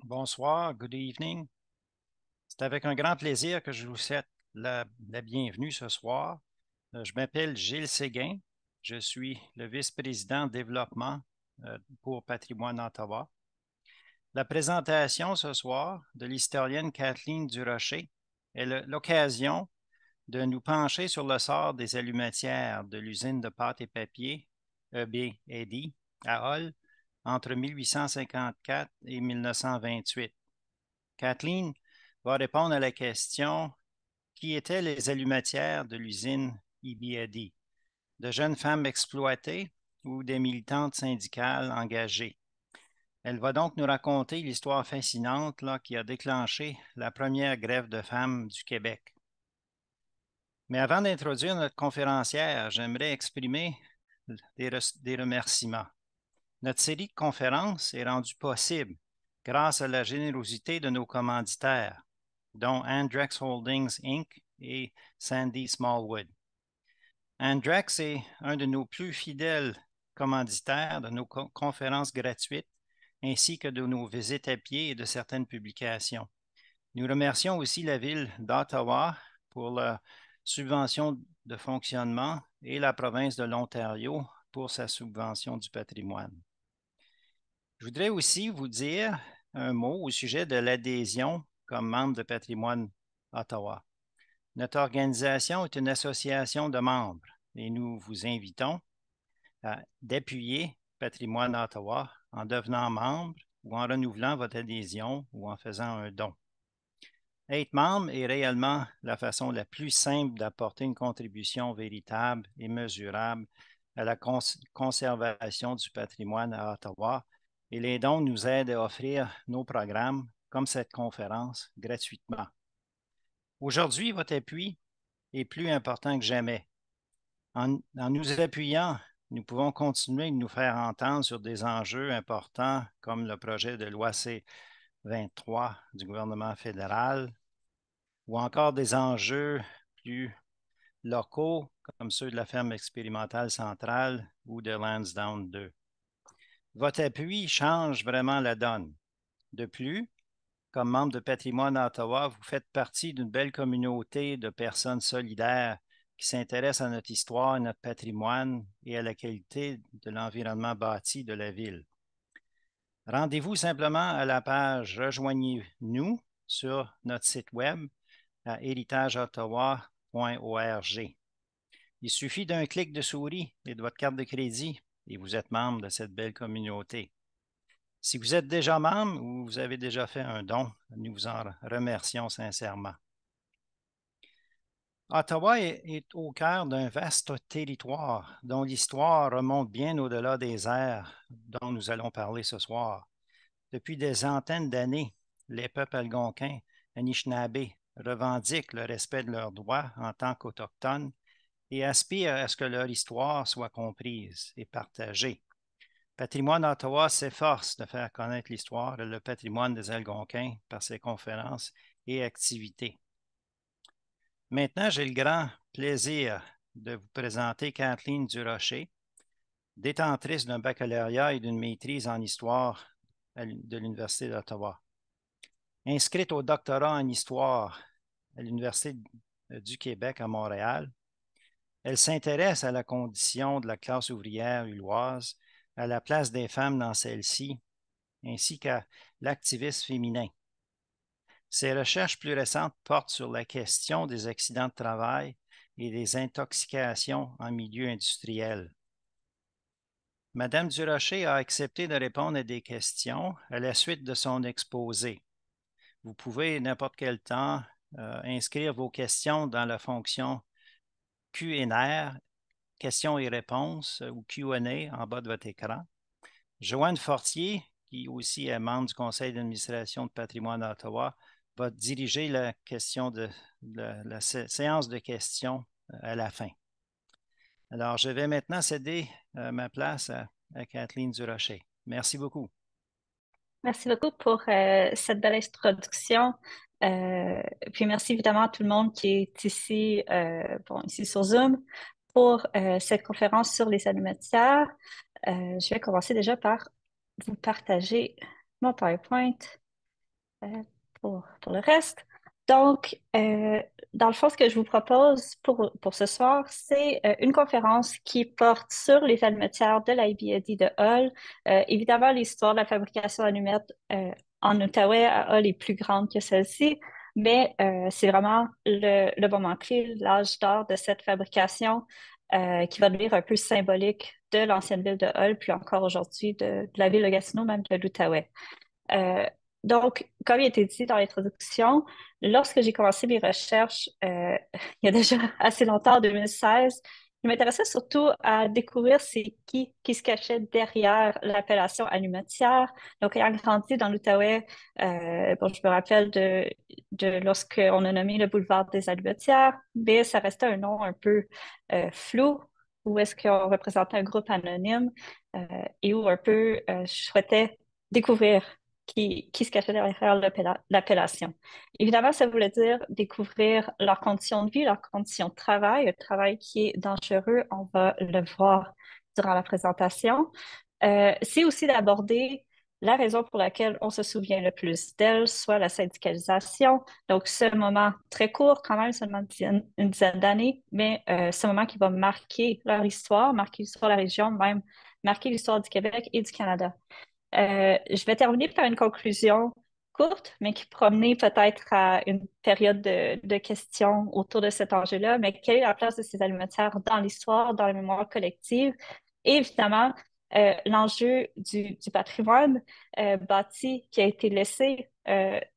Bonsoir, good evening. C'est avec un grand plaisir que je vous souhaite la bienvenue ce soir. Je m'appelle Gilles Séguin. Je suis le vice-président développement pour Patrimoine Ottawa. La présentation ce soir de l'historienne Kathleen Durocher est l'occasion de nous pencher sur le sort des allumetières de l'usine de pâte et papier EB-Eddy à Hull entre 1854 et 1928. Kathleen va répondre à la question: qui étaient les allumetières de l'usine EB-Eddy? De jeunes femmes exploitées ou des militantes syndicales engagées? Elle va donc nous raconter l'histoire fascinante qui a déclenché la première grève de femmes du Québec. Mais avant d'introduire notre conférencière, j'aimerais exprimer des remerciements. Notre série de conférences est rendue possible grâce à la générosité de nos commanditaires, dont Andrex Holdings Inc. et Sandy Smallwood. Andrex est un de nos plus fidèles commanditaires de nos conférences gratuites ainsi que de nos visites à pied et de certaines publications. Nous remercions aussi la Ville d'Ottawa pour la subvention de fonctionnement et la province de l'Ontario pour sa subvention du patrimoine. Je voudrais aussi vous dire un mot au sujet de l'adhésion comme membre de Patrimoine Ottawa. Notre organisation est une association de membres et nous vous invitons d'appuyer Patrimoine Ottawa en devenant membre ou en renouvelant votre adhésion ou en faisant un don. Être membre est réellement la façon la plus simple d'apporter une contribution véritable et mesurable à la conservation du patrimoine à Ottawa, et les dons nous aident à offrir nos programmes, comme cette conférence, gratuitement. Aujourd'hui, votre appui est plus important que jamais. En nous appuyant, nous pouvons continuer de nous faire entendre sur des enjeux importants comme le projet de loi C-23 du gouvernement fédéral ou encore des enjeux plus locaux comme ceux de la ferme expérimentale centrale ou de Lansdowne 2. Votre appui change vraiment la donne. De plus, comme membre de Patrimoine Ottawa, vous faites partie d'une belle communauté de personnes solidaires qui s'intéressent à notre histoire, à notre patrimoine et à la qualité de l'environnement bâti de la ville. Rendez-vous simplement à la page Rejoignez-nous sur notre site web à héritageottawa.org. Il suffit d'un clic de souris et de votre carte de crédit et vous êtes membre de cette belle communauté. Si vous êtes déjà membre ou vous avez déjà fait un don, nous vous en remercions sincèrement. Ottawa est au cœur d'un vaste territoire dont l'histoire remonte bien au-delà des aires dont nous allons parler ce soir. Depuis des centaines d'années, les peuples algonquins, Anishinaabe, revendiquent le respect de leurs droits en tant qu'Autochtones et aspirent à ce que leur histoire soit comprise et partagée. Patrimoine Ottawa s'efforce de faire connaître l'histoire et le patrimoine des Algonquins par ses conférences et activités. Maintenant, j'ai le grand plaisir de vous présenter Kathleen Durocher, détentrice d'un baccalauréat et d'une maîtrise en histoire de l'Université d'Ottawa. Inscrite au doctorat en histoire à l'Université du Québec à Montréal, elle s'intéresse à la condition de la classe ouvrière ulloise, à la place des femmes dans celle-ci, ainsi qu'à l'activisme féminin. Ses recherches plus récentes portent sur la question des accidents de travail et des intoxications en milieu industriel. Madame Durocher a accepté de répondre à des questions à la suite de son exposé. Vous pouvez, n'importe quel temps, inscrire vos questions dans la fonction Q&R, questions et réponses, ou Q&A en bas de votre écran. Joanne Fortier, qui aussi est membre du conseil d'administration de Patrimoine d'Ottawa, va diriger la séance de questions à la fin. Alors, je vais maintenant céder ma place à Kathleen Durocher. Merci beaucoup. Merci beaucoup pour cette belle introduction. Puis merci évidemment à tout le monde qui est ici, ici sur Zoom pour cette conférence sur les allumetières. Je vais commencer déjà par vous partager mon PowerPoint. euh, pour le reste. Donc, dans le fond, ce que je vous propose pour ce soir, c'est une conférence qui porte sur les allumettières de la IBAD de Hull. Évidemment, l'histoire de la fabrication d'allumettes en Outaouais à Hull est plus grande que celle-ci, mais c'est vraiment le moment clé, l'âge d'or de cette fabrication qui va devenir un peu symbolique de l'ancienne ville de Hull, puis encore aujourd'hui de la ville de Gatineau, même de l'Outaouais. Euh, donc, comme il a été dit dans l'introduction, lorsque j'ai commencé mes recherches, il y a déjà assez longtemps, en 2016, je m'intéressais surtout à découvrir c'est qui se cachait derrière l'appellation allumetière. Donc, ayant grandi dans l'Outaouais, bon, je me rappelle de lorsqu'on a nommé le boulevard des Allumetières, mais ça restait un nom un peu flou, où est-ce qu'on représentait un groupe anonyme et où un peu je souhaitais découvrir qui se cachait derrière l'appellation. Évidemment, ça voulait dire découvrir leurs conditions de vie, leurs conditions de travail, un travail qui est dangereux, on va le voir durant la présentation. C'est aussi d'aborder la raison pour laquelle on se souvient le plus d'elle, soit la syndicalisation. Donc, ce moment très court, quand même, seulement une dizaine d'années, mais ce moment qui va marquer leur histoire, marquer l'histoire de la région, même marquer l'histoire du Québec et du Canada. Je vais terminer par une conclusion courte, mais qui promenait peut-être à une période de questions autour de cet enjeu-là. Mais quelle est la place de ces alimentaires dans l'histoire, dans la mémoire collective? Et évidemment, l'enjeu du patrimoine bâti qui a été laissé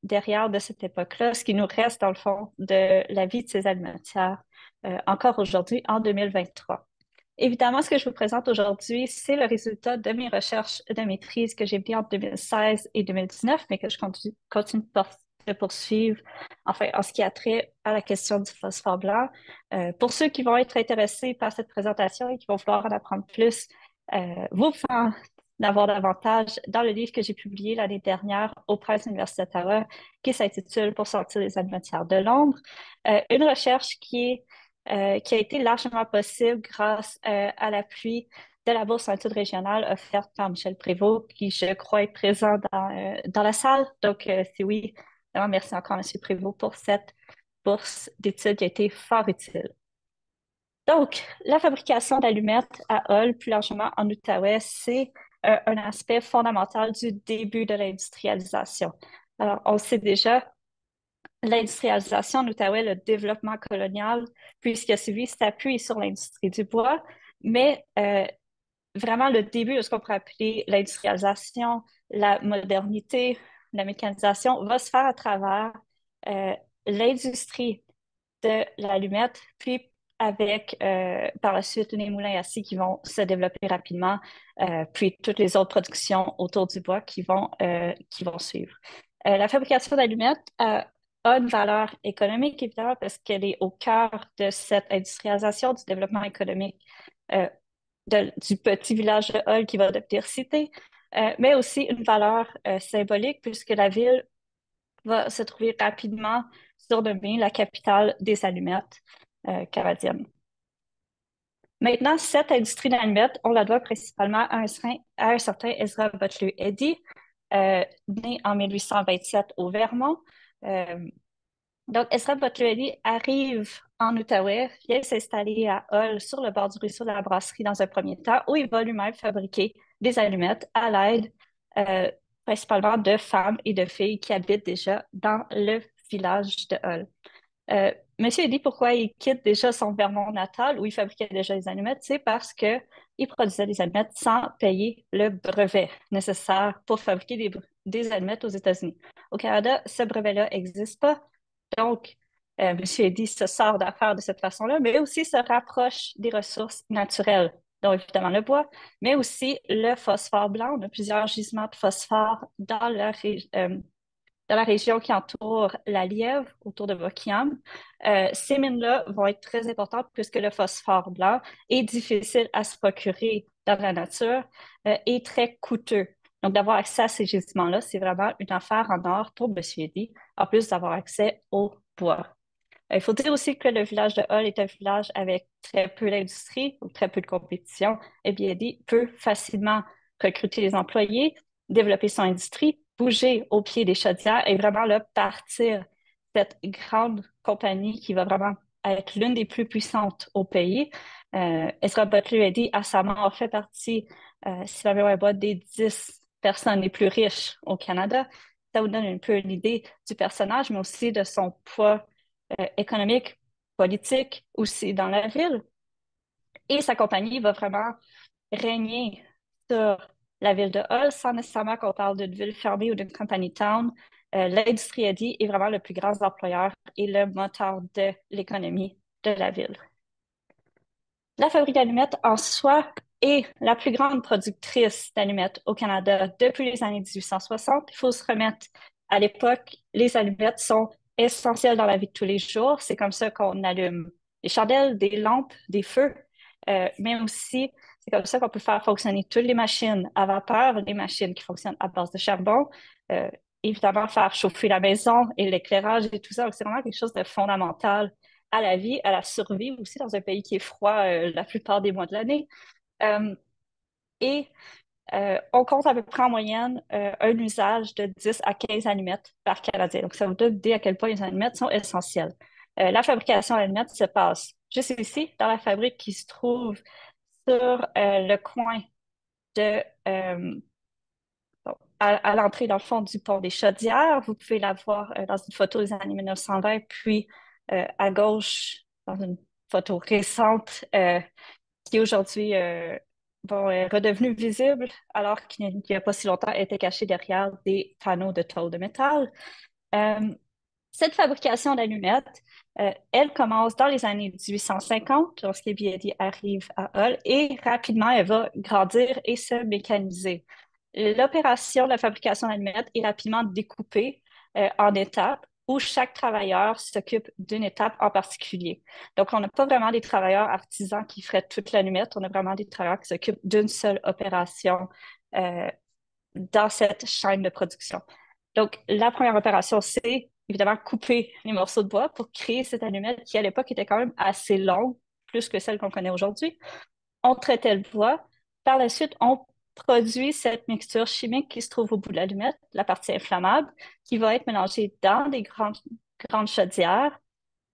derrière de cette époque-là, ce qui nous reste dans le fond de la vie de ces alimentaires encore aujourd'hui, en 2023. Évidemment, ce que je vous présente aujourd'hui, c'est le résultat de mes recherches de maîtrise que j'ai menées entre 2016 et 2019, mais que je continue de poursuivre, enfin, en ce qui a trait à la question du phosphore blanc. Pour ceux qui vont être intéressés par cette présentation et qui vont vouloir en apprendre plus, vous pouvez en avoir davantage dans le livre que j'ai publié l'année dernière au Presse Université d'Ottawa, qui s'intitule Pour sortir les matières de l'ombre. Une recherche qui a été largement possible grâce à l'appui de la bourse en études régionales offerte par Michel Prévost, qui, je crois, est présent dans la salle. Donc, si oui, vraiment, merci encore, M. Prévost, pour cette bourse d'études qui a été fort utile. Donc, la fabrication d'allumettes à Hull, plus largement en Outaouais, c'est un aspect fondamental du début de l'industrialisation. Alors, on le sait déjà, l'industrialisation en Outaouais, le développement colonial, puisqu'il a suivi, s'appuie sur l'industrie du bois, mais vraiment le début de ce qu'on pourrait appeler l'industrialisation, la modernité, la mécanisation va se faire à travers euh, l'industrie de l'allumette, puis avec par la suite les moulins à scie qui vont se développer rapidement, puis toutes les autres productions autour du bois qui vont suivre. La fabrication d'allumettes a une valeur économique, évidemment, parce qu'elle est au cœur de cette industrialisation, du développement économique euh, du petit village de Hull qui va devenir cité, mais aussi une valeur symbolique, puisque la ville va se trouver rapidement surnommée la capitale des allumettes canadiennes. Maintenant, cette industrie d'allumettes, on la doit principalement à un certain Ezra Butler Eddy, né en 1827 au Vermont. Euh, donc, Ezra Butler Eddy arrive en Outaouais, vient s'installer à Hull, sur le bord du ruisseau de la Brasserie dans un premier temps, où il va lui-même fabriquer des allumettes à l'aide euh, principalement de femmes et de filles qui habitent déjà dans le village de Hull. Monsieur dit pourquoi il quitte déjà son Vermont natal où il fabriquait déjà des allumettes, c'est parce que il produisait des allumettes sans payer le brevet nécessaire pour fabriquer des allumettes aux États-Unis. Au Canada, ce brevet-là n'existe pas. Donc, Monsieur Eddy se sort d'affaires de cette façon-là, mais aussi se rapproche des ressources naturelles, dont évidemment le bois, mais aussi le phosphore blanc. On a plusieurs gisements de phosphore dans la région qui entoure la Lièvre, autour de Buckingham. Ces mines-là vont être très importantes puisque le phosphore blanc est difficile à se procurer dans la nature et très coûteux. Donc, d'avoir accès à ces gisements-là, c'est vraiment une affaire en or pour M. Eddy, en plus d'avoir accès au bois. Il faut dire aussi que le village de Hull est un village avec très peu d'industrie ou très peu de compétition. Et bien, Eddy peut facilement recruter des employés, développer son industrie bouger au pied des chaudières et vraiment là, partir cette grande compagnie qui va vraiment être l'une des plus puissantes au pays. Ezra Butler a dit à sa mort fait partie, si la mémoire est bonne, des 10 personnes les plus riches au Canada. Ça vous donne un peu l'idée du personnage, mais aussi de son poids économique, politique, aussi dans la ville. Et sa compagnie va vraiment régner sur la ville de Hull sans nécessairement qu'on parle d'une ville fermée ou d'une compagnie town. L'industrie Eddy est vraiment le plus grand employeur et le moteur de l'économie de la ville. La fabrique d'allumettes en soi est la plus grande productrice d'allumettes au Canada depuis les années 1860. Il faut se remettre à l'époque, les allumettes sont essentielles dans la vie de tous les jours. C'est comme ça qu'on allume des chandelles, des lampes, des feux, mais aussi c'est comme ça qu'on peut faire fonctionner toutes les machines à vapeur, les machines qui fonctionnent à base de charbon, euh, évidemment faire chauffer la maison et l'éclairage et tout ça. Donc, c'est vraiment quelque chose de fondamental à la vie, à la survie aussi dans un pays qui est froid la plupart des mois de l'année. Euh, et on compte à peu près en moyenne un usage de 10 à 15 allumettes par Canadien. Donc, ça vous donne l'idée à quel point les allumettes sont essentielles. La fabrication d'allumettes se passe juste ici, dans la fabrique qui se trouve sur le coin de, bon, à l'entrée, dans le fond, du pont des Chaudières. Vous pouvez la voir dans une photo des années 1920, puis à gauche, dans une photo récente, qui aujourd'hui bon, est redevenue visible, alors qu'il n'y a pas si longtemps, elle était cachée derrière des panneaux de tôle de métal. Euh, Cette fabrication d'allumettes, elle commence dans les années 1850, lorsque BYD arrive à Hull, et rapidement, elle va grandir et se mécaniser. L'opération de la fabrication d'allumettes est rapidement découpée en étapes où chaque travailleur s'occupe d'une étape en particulier. Donc, on n'a pas vraiment des travailleurs artisans qui feraient toute l'allumette, on a vraiment des travailleurs qui s'occupent d'une seule opération euh, dans cette chaîne de production. Donc, la première opération, c'est évidemment couper les morceaux de bois pour créer cette allumette qui, à l'époque, était quand même assez longue, plus que celle qu'on connaît aujourd'hui. On traitait le bois. Par la suite, on produit cette mixture chimique qui se trouve au bout de l'allumette, la partie inflammable, qui va être mélangée dans des grandes chaudières.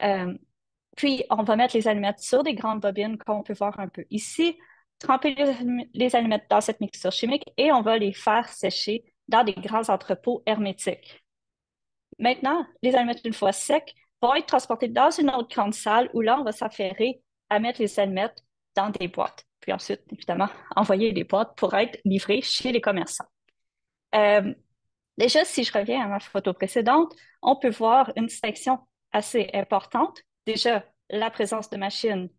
Euh, Puis, on va mettre les allumettes sur des grandes bobines qu'on peut voir un peu ici, tremper les allumettes dans cette mixture chimique et on va les faire sécher dans des grands entrepôts hermétiques. Maintenant, les allumettes, une fois secs, vont être transportées dans une autre grande salle où là, on va s'affairer à mettre les allumettes dans des boîtes. Puis ensuite, évidemment, envoyer les boîtes pour être livrées chez les commerçants. Euh, Déjà, si je reviens à ma photo précédente, on peut voir une distinction assez importante. Déjà, la présence de machines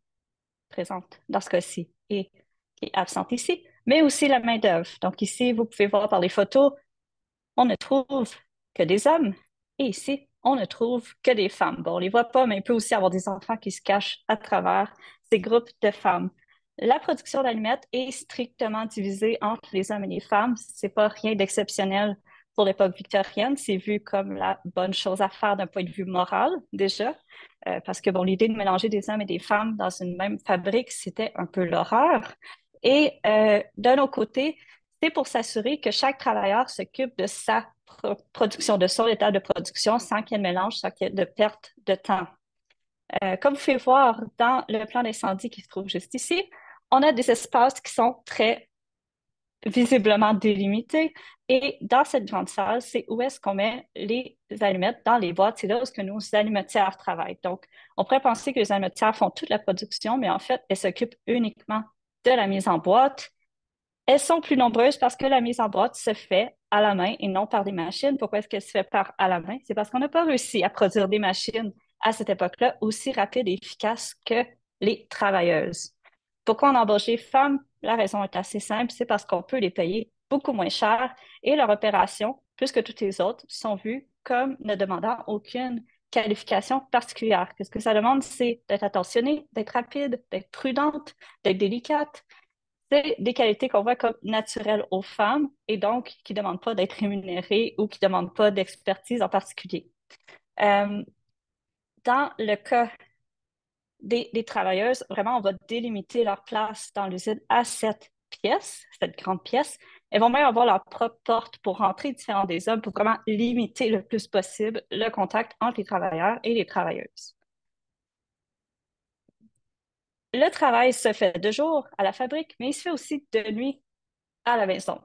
présente dans ce cas-ci et qui est absente ici, mais aussi la main-d'œuvre. Donc ici, vous pouvez voir par les photos, on ne trouve que des hommes et ici, on ne trouve que des femmes. Bon, on les voit pas, mais il peut aussi avoir des enfants qui se cachent à travers ces groupes de femmes. La production d'allumettes est strictement divisée entre les hommes et les femmes. C'est pas rien d'exceptionnel pour l'époque victorienne. C'est vu comme la bonne chose à faire d'un point de vue moral, déjà. Parce que, bon, l'idée de mélanger des hommes et des femmes dans une même fabrique, c'était un peu l'horreur. Et d'un autre côté, c'est pour s'assurer que chaque travailleur s'occupe de sa production, de son état de production, sans qu'il y ait de mélange, sans qu'il y ait de perte de temps. Comme vous pouvez voir dans le plan d'incendie qui se trouve juste ici, on a des espaces qui sont très visiblement délimités. Et dans cette grande salle, c'est où est-ce qu'on met les allumettes dans les boîtes. C'est là où est-ce que nos allumetières travaillent. Donc, on pourrait penser que les allumetières font toute la production, mais en fait, elles s'occupent uniquement de la mise en boîte. Elles sont plus nombreuses parce que la mise en boîte se fait à la main et non par des machines. Pourquoi est-ce qu'elle se fait par à la main? C'est parce qu'on n'a pas réussi à produire des machines à cette époque-là aussi rapides et efficaces que les travailleuses. Pourquoi on embauche les femmes? La raison est assez simple, c'est parce qu'on peut les payer beaucoup moins cher et leurs opérations, plus que toutes les autres, sont vues comme ne demandant aucune qualification particulière. Qu'est-ce que ça demande? C'est d'être attentionnée, d'être rapide, d'être prudente, d'être délicate. C'est des qualités qu'on voit comme naturelles aux femmes et donc qui ne demandent pas d'être rémunérées ou qui ne demandent pas d'expertise en particulier. Euh, Dans le cas des travailleuses, vraiment, on va délimiter leur place dans l'usine à cette pièce, cette grande pièce, Elles vont même avoir leur propre porte pour rentrer différents des hommes pour vraiment limiter le plus possible le contact entre les travailleurs et les travailleuses. Le travail se fait de jour à la fabrique, mais il se fait aussi de nuit à la maison.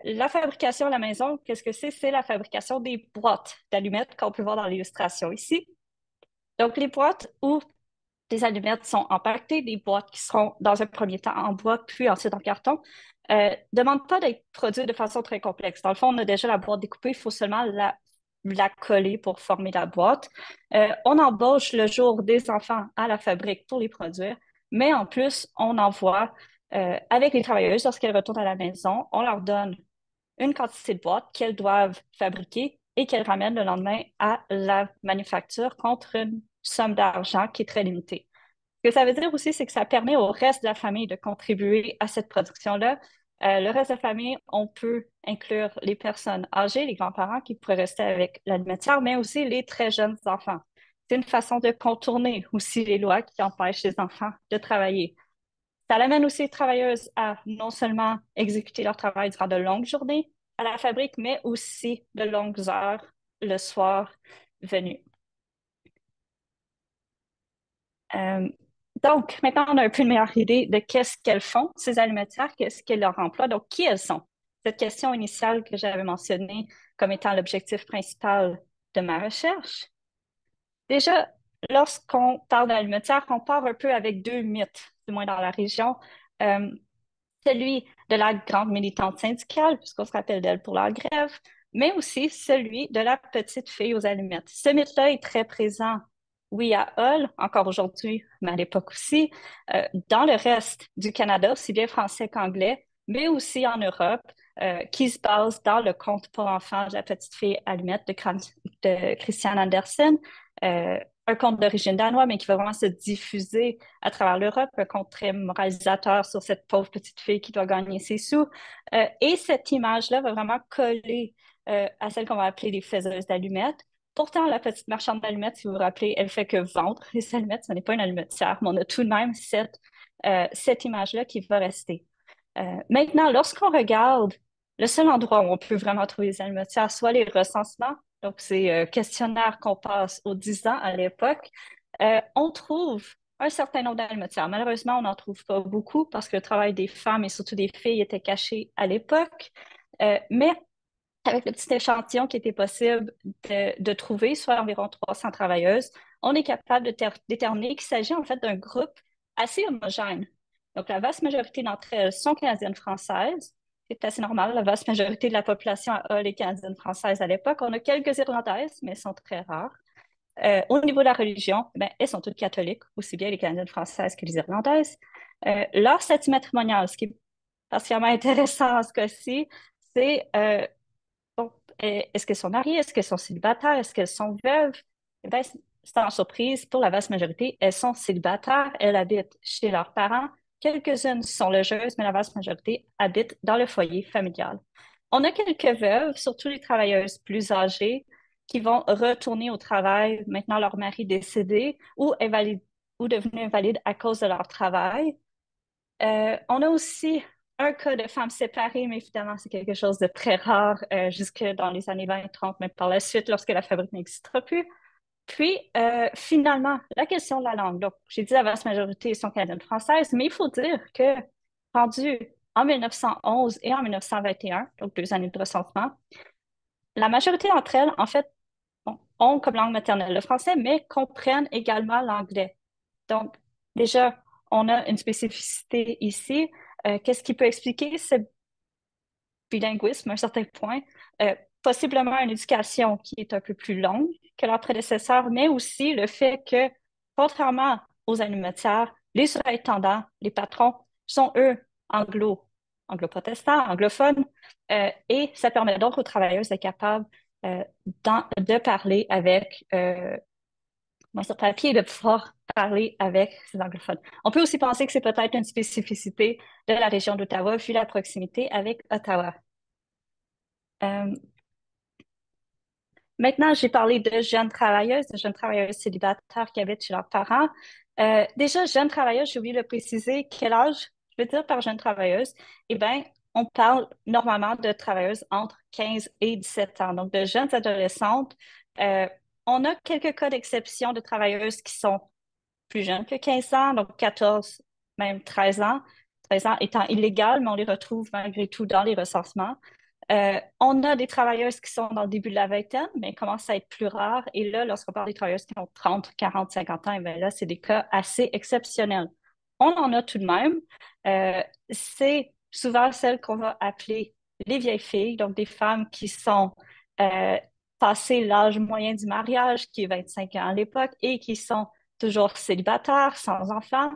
La fabrication à la maison, qu'est-ce que c'est? C'est la fabrication des boîtes d'allumettes qu'on peut voir dans l'illustration ici. Donc, les boîtes où les allumettes sont empaquetées, des boîtes qui seront dans un premier temps en bois, puis ensuite en carton, demandent pas d'être produites de façon très complexe. Dans le fond, on a déjà la boîte découpée, il faut seulement la coller pour former la boîte. On embauche le jour des enfants à la fabrique pour les produire, mais en plus, on envoie avec les travailleuses, lorsqu'elles retournent à la maison, on leur donne une quantité de boîtes qu'elles doivent fabriquer et qu'elles ramènent le lendemain à la manufacture contre une somme d'argent qui est très limitée. Ce que ça veut dire aussi, c'est que ça permet au reste de la famille de contribuer à cette production-là. Le reste de la famille, on peut inclure les personnes âgées, les grands-parents qui pourraient rester avec l'alimentaire, mais aussi les très jeunes enfants. C'est une façon de contourner aussi les lois qui empêchent les enfants de travailler. Ça amène aussi les travailleuses à non seulement exécuter leur travail durant de longues journées à la fabrique, mais aussi de longues heures le soir venu. Euh, donc, maintenant, on a un peu une meilleure idée de qu'est-ce qu'elles font, ces alimentaires, qu'est-ce qu'est leur emploi, donc qui elles sont. Cette question initiale que j'avais mentionnée comme étant l'objectif principal de ma recherche. Déjà, lorsqu'on parle d'alimentaire, on part un peu avec deux mythes, du moins dans la région. Euh, Celui de la grande militante syndicale, puisqu'on se rappelle d'elle pour la grève, mais aussi celui de la petite fille aux allumettes. Ce mythe-là est très présent, oui, à Hull, encore aujourd'hui, mais à l'époque aussi, dans le reste du Canada, aussi bien français qu'anglais, mais aussi en Europe, qui se base dans le conte pour enfants de la petite fille allumette de Christian Andersen, euh, un conte d'origine danoise, mais qui va vraiment se diffuser à travers l'Europe, un conte très moralisateur sur cette pauvre petite fille qui doit gagner ses sous. Et cette image-là va vraiment coller à celle qu'on va appeler les faiseuses d'allumettes. Pourtant, la petite marchande d'allumettes, si vous vous rappelez, elle fait que vendre les allumettes, ce n'est pas une allumetière, mais on a tout de même cette image-là qui va rester. Maintenant, lorsqu'on regarde, le seul endroit où on peut vraiment trouver les allumetières, soit les recensements, donc ces questionnaires qu'on passe aux 10 ans à l'époque, on trouve un certain nombre d'allumetières. Malheureusement, on n'en trouve pas beaucoup parce que le travail des femmes et surtout des filles était caché à l'époque. Mais avec le petit échantillon qui était possible de trouver, soit environ 300 travailleuses, on est capable de déterminer qu'il s'agit en fait d'un groupe assez homogène. Donc, la vaste majorité d'entre elles sont canadiennes-françaises. C'est assez normal. La vaste majorité de la population à Hull est canadienne-française à l'époque. On a quelques Irlandaises, mais elles sont très rares. Au niveau de la religion, ben, elles sont toutes catholiques, aussi bien les Canadiennes françaises que les Irlandaises. Leur statut matrimonial, ce qui est particulièrement intéressant en ce cas-ci, c'est bon, est-ce qu'elles sont mariées? Est-ce qu'elles sont célibataires? Est-ce qu'elles sont veuves? Eh bien, sans surprise, pour la vaste majorité, elles sont célibataires. Elles habitent chez leurs parents. Quelques-unes sont logeuses, mais la vaste majorité habitent dans le foyer familial. On a quelques veuves, surtout les travailleuses plus âgées, qui vont retourner au travail maintenant leur mari décédé ou invalide ou devenu invalide à cause de leur travail. On a aussi un cas de femmes séparées, mais évidemment, c'est quelque chose de très rare jusque dans les années 20-30, même par la suite, lorsque la fabrique n'existera plus. Puis, finalement, la question de la langue. Donc, j'ai dit la vaste majorité sont canadiennes-françaises, mais il faut dire que, rendu en 1911 et en 1921, donc 2 années de recensement, la majorité d'entre elles, en fait, bon, ont comme langue maternelle le français, mais comprennent également l'anglais. Donc, déjà, on a une spécificité ici. Qu'est-ce qui peut expliquer ce bilinguisme à un certain point? Possiblement une éducation qui est un peu plus longue que leur prédécesseur, mais aussi le fait que, contrairement aux animatières, les surintendants, les patrons, sont eux anglo-protestants, anglophones, et ça permet donc aux travailleurs d'être capables de parler avec sur papier de pouvoir parler avec ces anglophones. On peut aussi penser que c'est peut-être une spécificité de la région d'Ottawa vu la proximité avec Ottawa. Euh, Maintenant, j'ai parlé de jeunes travailleuses célibataires qui habitent chez leurs parents. Déjà, jeunes travailleuses, j'ai oublié de préciser quel âge je veux dire par jeune travailleuse. Eh bien, on parle normalement de travailleuses entre 15 et 17 ans, donc de jeunes adolescentes. Euh, on a quelques cas d'exception de travailleuses qui sont plus jeunes que 15 ans, donc 14, même 13 ans. 13 ans étant illégal, mais on les retrouve malgré tout dans les recensements. On a des travailleuses qui sont dans le début de la vingtaine, mais commencent à être plus rares. Et là, lorsqu'on parle des travailleuses qui ont 30, 40, 50 ans, et bien là, c'est des cas assez exceptionnels. On en a tout de même. C'est souvent celles qu'on va appeler les vieilles filles, donc des femmes qui sont euh, passées l'âge moyen du mariage, qui est 25 ans à l'époque, et qui sont toujours célibataires, sans enfants,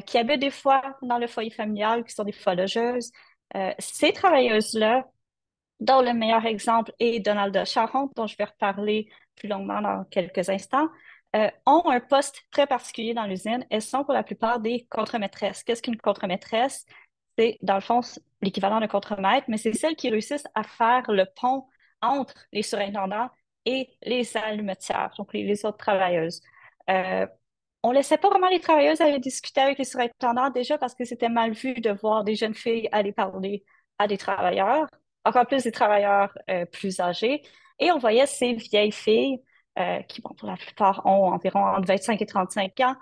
qui habitent des fois dans le foyer familial, qui sont des fois logeuses. Ces travailleuses-là, dont le meilleur exemple est Donald Charon, dont je vais reparler plus longuement dans quelques instants, ont un poste très particulier dans l'usine. Elles sont pour la plupart des contremaîtresses. Qu'est-ce qu'une contremaîtresse? C'est, dans le fond, l'équivalent d'un contremaître, mais c'est celles qui réussissent à faire le pont entre les surintendants et les allumetières, donc les autres travailleuses. Euh, on ne laissait pas vraiment les travailleuses aller discuter avec les surintendants déjà parce que c'était mal vu de voir des jeunes filles aller parler à des travailleurs, encore plus des travailleurs plus âgés. Et on voyait ces vieilles filles, qui, bon, pour la plupart, ont environ entre 25 et 35 ans,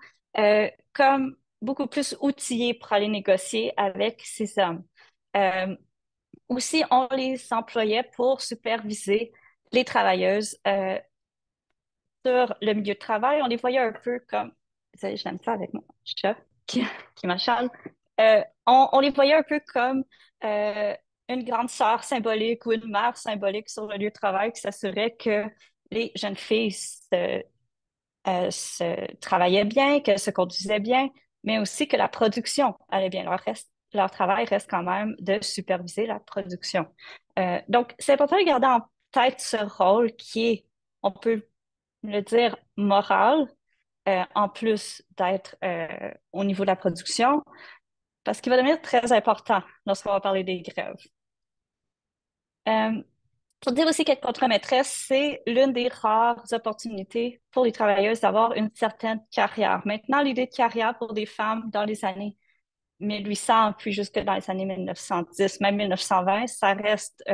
comme beaucoup plus outillées pour aller négocier avec ces hommes. Euh, Aussi, on les employait pour superviser les travailleuses sur le milieu de travail. On les voyait un peu comme, désolée, je l'aime ça avec mon chat qui, qui m'achale. On les voyait un peu comme euh, une grande sœur symbolique ou une mère symbolique sur le lieu de travail qui s'assurait que les jeunes filles se travaillaient bien, qu'elles se conduisaient bien, mais aussi que la production allait bien. Leur travail reste quand même de superviser la production. Donc, c'est important de garder en tête ce rôle qui est, on peut le dire, moral, en plus d'être au niveau de la production, parce qu'il va devenir très important lorsqu'on va parler des grèves. Euh, pour dire aussi qu'être contre-maîtresse, c'est l'une des rares opportunités pour les travailleuses d'avoir une certaine carrière. Maintenant, l'idée de carrière pour des femmes dans les années 1800, puis jusque dans les années 1910, même 1920, ça reste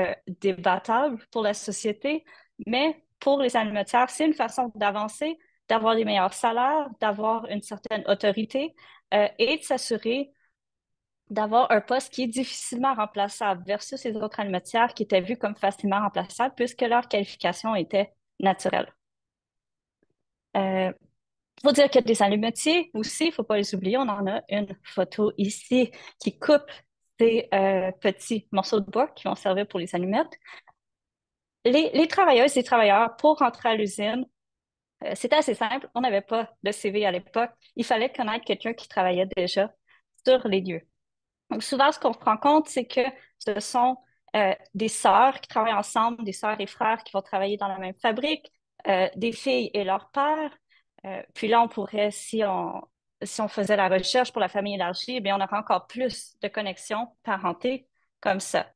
débattable pour la société, mais pour les animatières, c'est une façon d'avancer, d'avoir des meilleurs salaires, d'avoir une certaine autorité et de s'assurer d'avoir un poste qui est difficilement remplaçable versus les autres animatières qui étaient vues comme facilement remplaçables puisque leur qualification était naturelle. Il faut dire qu'il y a des allumetiers aussi, il ne faut pas les oublier. On en a une photo ici qui coupe ces petits morceaux de bois qui vont servir pour les allumettes. Les travailleuses et travailleurs, pour rentrer à l'usine, c'était assez simple. On n'avait pas de CV à l'époque. Il fallait connaître quelqu'un qui travaillait déjà sur les lieux. Donc, souvent, ce qu'on se rend compte, c'est que ce sont des sœurs qui travaillent ensemble, des sœurs et frères qui vont travailler dans la même fabrique, des filles et leur père. Puis là, on pourrait, si on faisait la recherche pour la famille élargie, eh bien, on aurait encore plus de connexions parentées comme ça.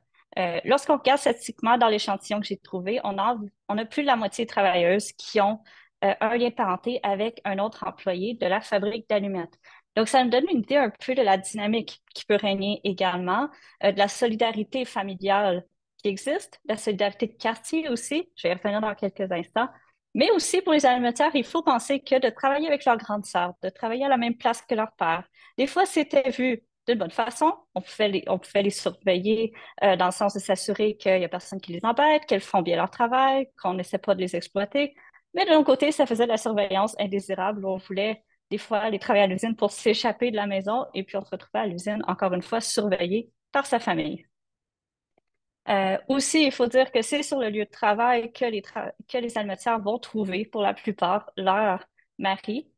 Lorsqu'on regarde statistiquement dans l'échantillon que j'ai trouvé, on a plus de la moitié des travailleuses qui ont un lien de parenté avec un autre employé de la fabrique d'allumettes. Donc, ça nous donne une idée un peu de la dynamique qui peut régner également, de la solidarité familiale qui existe, de la solidarité de quartier aussi, je vais y revenir dans quelques instants, mais aussi pour les alimentaires, il faut penser que de travailler avec leur grande sœur, de travailler à la même place que leur père, des fois c'était vu d'une bonne façon, on pouvait les surveiller dans le sens de s'assurer qu'il n'y a personne qui les embête, qu'elles font bien leur travail, qu'on n'essaie pas de les exploiter, mais de l'autre côté, ça faisait de la surveillance indésirable où on voulait des fois aller travailler à l'usine pour s'échapper de la maison et puis on se retrouvait à l'usine, encore une fois, surveillé par sa famille. Aussi, il faut dire que c'est sur le lieu de travail que que les almetières vont trouver pour la plupart leur mari,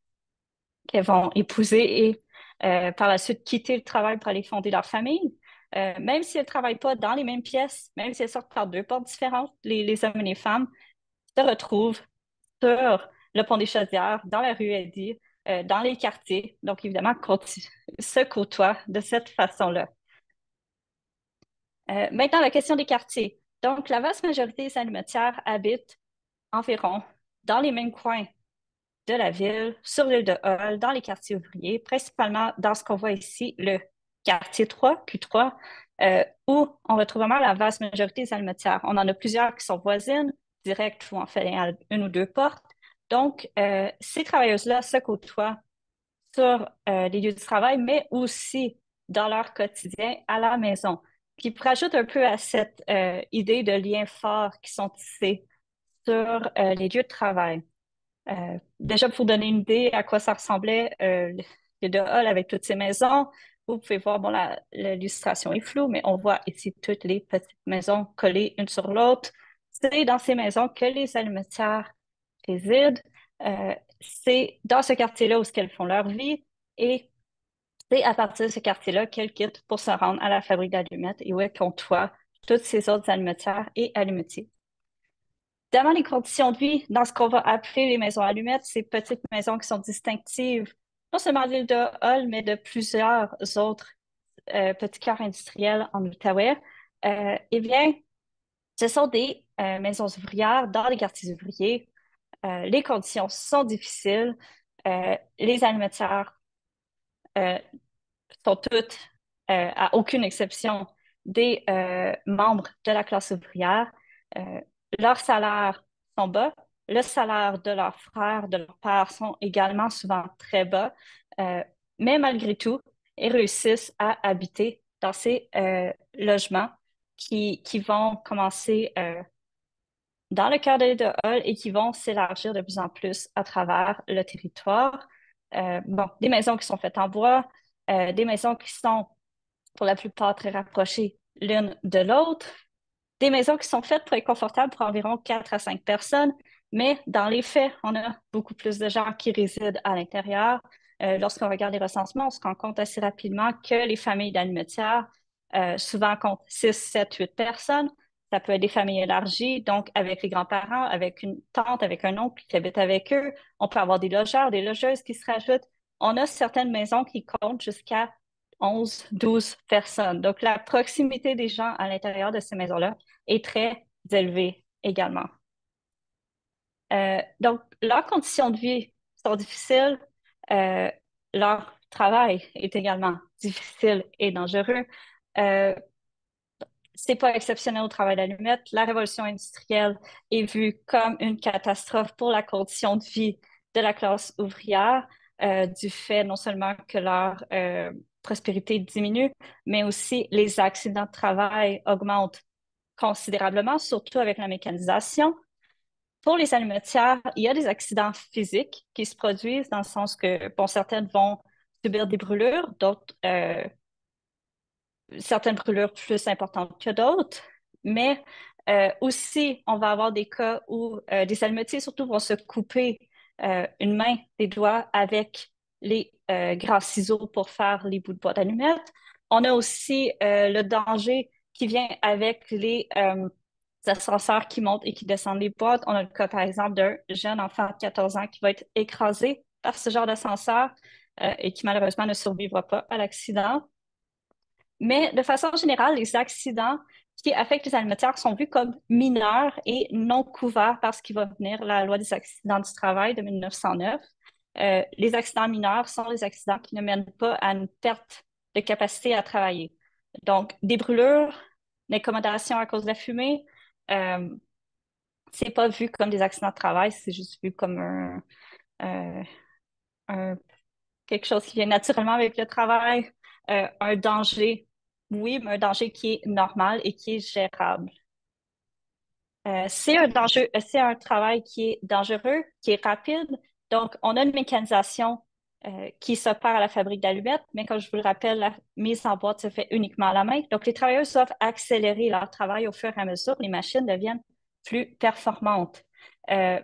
qu'elles vont épouser et par la suite quitter le travail pour aller fonder leur famille. Même si elles ne travaillent pas dans les mêmes pièces, même si elles sortent par deux portes différentes, les hommes et les femmes se retrouvent sur le pont des Chaudières, dans la rue Eddy, dans les quartiers. Donc, évidemment, se côtoient de cette façon-là. Maintenant, la question des quartiers. Donc, la vaste majorité des allumetières habitent environ dans les mêmes coins de la ville, sur l'île de Hull, dans les quartiers ouvriers, principalement dans ce qu'on voit ici, le quartier 3, Q3, où on retrouve vraiment la vaste majorité des alimentaires. On en a plusieurs qui sont voisines, directes ou en fait une ou deux portes. Donc, ces travailleuses-là se côtoient sur les lieux de travail, mais aussi dans leur quotidien à la maison, qui rajoute un peu à cette idée de liens forts qui sont tissés sur les lieux de travail. Déjà, pour vous donner une idée à quoi ça ressemblait, le de Hall avec toutes ces maisons, vous pouvez voir, bon, l'illustration est floue, mais on voit ici toutes les petites maisons collées une sur l'autre. C'est dans ces maisons que les allumettières résident. C'est dans ce quartier-là où elles font leur vie et c'est à partir de ce quartier-là qu'elles quittent pour se rendre à la fabrique d'allumettes et où elles côtoient toutes ces autres allumetières et allumetiers. Dans les conditions de vie, dans ce qu'on va appeler les maisons allumettes, ces petites maisons qui sont distinctives, non seulement de l'île de Hull, mais de plusieurs autres petits cœurs industriels en Outaouais, eh bien, ce sont des maisons ouvrières dans les quartiers ouvriers. Les conditions sont difficiles. Les allumetières euh, sont toutes, à aucune exception, des membres de la classe ouvrière. Euh, Leurs salaires sont bas. Le salaire de leurs frères, de leurs pères sont également souvent très bas. Euh, mais malgré tout, ils réussissent à habiter dans ces logements qui vont commencer dans le cœur de l'île de Hull et qui vont s'élargir de plus en plus à travers le territoire. Bon, des maisons qui sont faites en bois, des maisons qui sont pour la plupart très rapprochées l'une de l'autre, des maisons qui sont faites pour être confortables pour environ 4 à 5 personnes, mais dans les faits, on a beaucoup plus de gens qui résident à l'intérieur. Lorsqu'on regarde les recensements, on se rend compte assez rapidement que les familles d'almetières souvent comptent 6, 7, 8 personnes. Ça peut être des familles élargies, donc avec les grands-parents, avec une tante, avec un oncle qui habite avec eux. On peut avoir des logeurs, des logeuses qui se rajoutent. On a certaines maisons qui comptent jusqu'à 11, 12 personnes. Donc, la proximité des gens à l'intérieur de ces maisons-là est très élevée également. Donc, leurs conditions de vie sont difficiles. Euh, Leur travail est également difficile et dangereux. Euh, c'est pas exceptionnel au travail d'allumette. La révolution industrielle est vue comme une catastrophe pour la condition de vie de la classe ouvrière, du fait non seulement que leur prospérité diminue, mais aussi les accidents de travail augmentent considérablement, surtout avec la mécanisation. Pour les allumetières, il y a des accidents physiques qui se produisent dans le sens que, bon, certaines vont subir des brûlures, d'autres certaines brûlures plus importantes que d'autres, mais aussi, on va avoir des cas où des allumetiers surtout vont se couper une main, des doigts avec les grands ciseaux pour faire les bouts de bois d'allumettes. On a aussi le danger qui vient avec les ascenseurs qui montent et qui descendent les boîtes. On a le cas, par exemple, d'un jeune enfant de 14 ans qui va être écrasé par ce genre d'ascenseur et qui malheureusement ne survivra pas à l'accident. Mais de façon générale, les accidents qui affectent les allumetières sont vus comme mineurs et non couverts par ce qui va venir la loi des accidents du travail de 1909. Les accidents mineurs sont les accidents qui ne mènent pas à une perte de capacité à travailler. Donc, des brûlures, l'incommodation à cause de la fumée, euh, c'est pas vu comme des accidents de travail, c'est juste vu comme euh, un quelque chose qui vient naturellement avec le travail, un danger, oui, mais un danger qui est normal et qui est gérable. C'est un danger, c'est un travail qui est dangereux, qui est rapide. Donc, on a une mécanisation qui s'opère à la fabrique d'allumettes, mais comme je vous le rappelle, la mise en boîte se fait uniquement à la main. Donc, les travailleurs doivent accélérer leur travail au fur et à mesure que les machines deviennent plus performantes. Euh,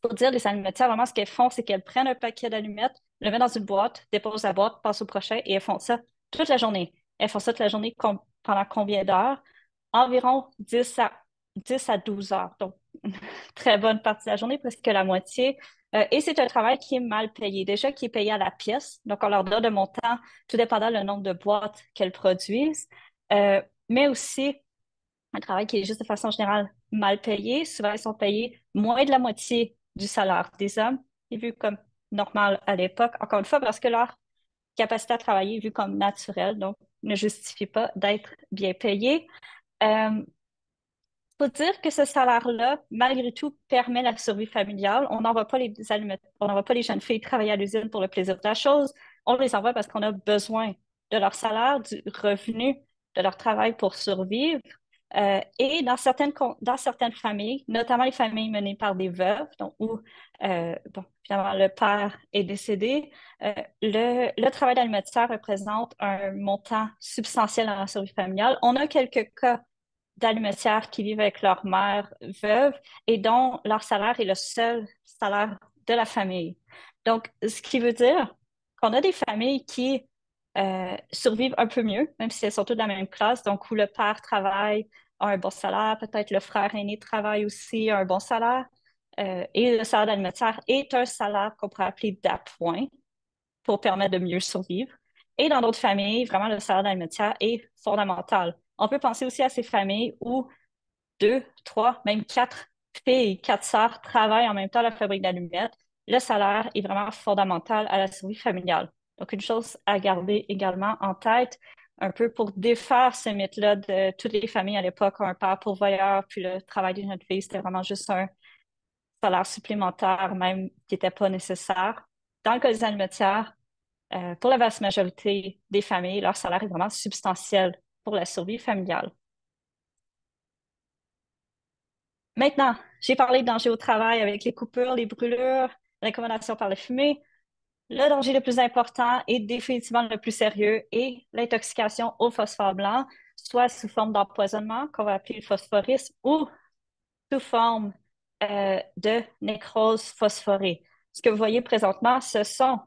pour dire, les allumetières, vraiment, ce qu'elles font, c'est qu'elles prennent un paquet d'allumettes, le mettent dans une boîte, déposent la boîte, passent au prochain et elles font ça toute la journée. Elles font ça toute la journée pendant combien d'heures? Environ 10 à 12 heures. Donc, très bonne partie de la journée, presque la moitié. Et c'est un travail qui est mal payé. Déjà, qui est payé à la pièce. Donc, on leur donne un montant, tout dépendant le nombre de boîtes qu'elles produisent. Mais aussi, un travail qui est juste de façon générale mal payé. Souvent, ils sont payés moins de la moitié du salaire des hommes, qui est vu comme normal à l'époque. Encore une fois, parce que leur capacité à travailler vue comme naturelle, donc ne justifie pas d'être bien payé. Il faut dire que ce salaire-là, malgré tout, permet la survie familiale. On n'envoie pas les jeunes filles travailler à l'usine pour le plaisir de la chose. On les envoie parce qu'on a besoin de leur salaire, du revenu de leur travail pour survivre. Et dans certaines familles, notamment les familles menées par des veuves, donc où finalement, le père est décédé, le travail d'alimentaire représente un montant substantiel dans la survie familiale. On a quelques cas d'allumettières qui vivent avec leur mère veuve et dont leur salaire est le seul salaire de la famille. Donc, ce qui veut dire qu'on a des familles qui survivent un peu mieux, même si elles sont toutes de la même classe, donc où le père travaille, a un bon salaire, peut-être le frère aîné travaille aussi, a un bon salaire, et le salaire d'alimentaire est un salaire qu'on pourrait appeler d'appoint pour permettre de mieux survivre. Et dans d'autres familles, vraiment, le salaire alimentaire est fondamental. On peut penser aussi à ces familles où deux, trois, même quatre filles, quatre sœurs travaillent en même temps à la fabrique d'allumettes. Le salaire est vraiment fondamental à la survie familiale. Donc, une chose à garder également en tête, un peu pour défaire ce mythe-là de toutes les familles à l'époque ont un père pourvoyeur, puis le travail d'une jeune fille, c'était vraiment juste un salaire supplémentaire, même qui n'était pas nécessaire. Dans le cas des allumettières, pour la vaste majorité des familles, leur salaire est vraiment substantiel pour la survie familiale. Maintenant, j'ai parlé de danger au travail avec les coupures, les brûlures, l'incommodation par la fumée. Le danger le plus important et définitivement le plus sérieux est l'intoxication au phosphore blanc, soit sous forme d'empoisonnement, qu'on va appeler le phosphorisme, ou sous forme de nécrose phosphorée. Ce que vous voyez présentement, ce sont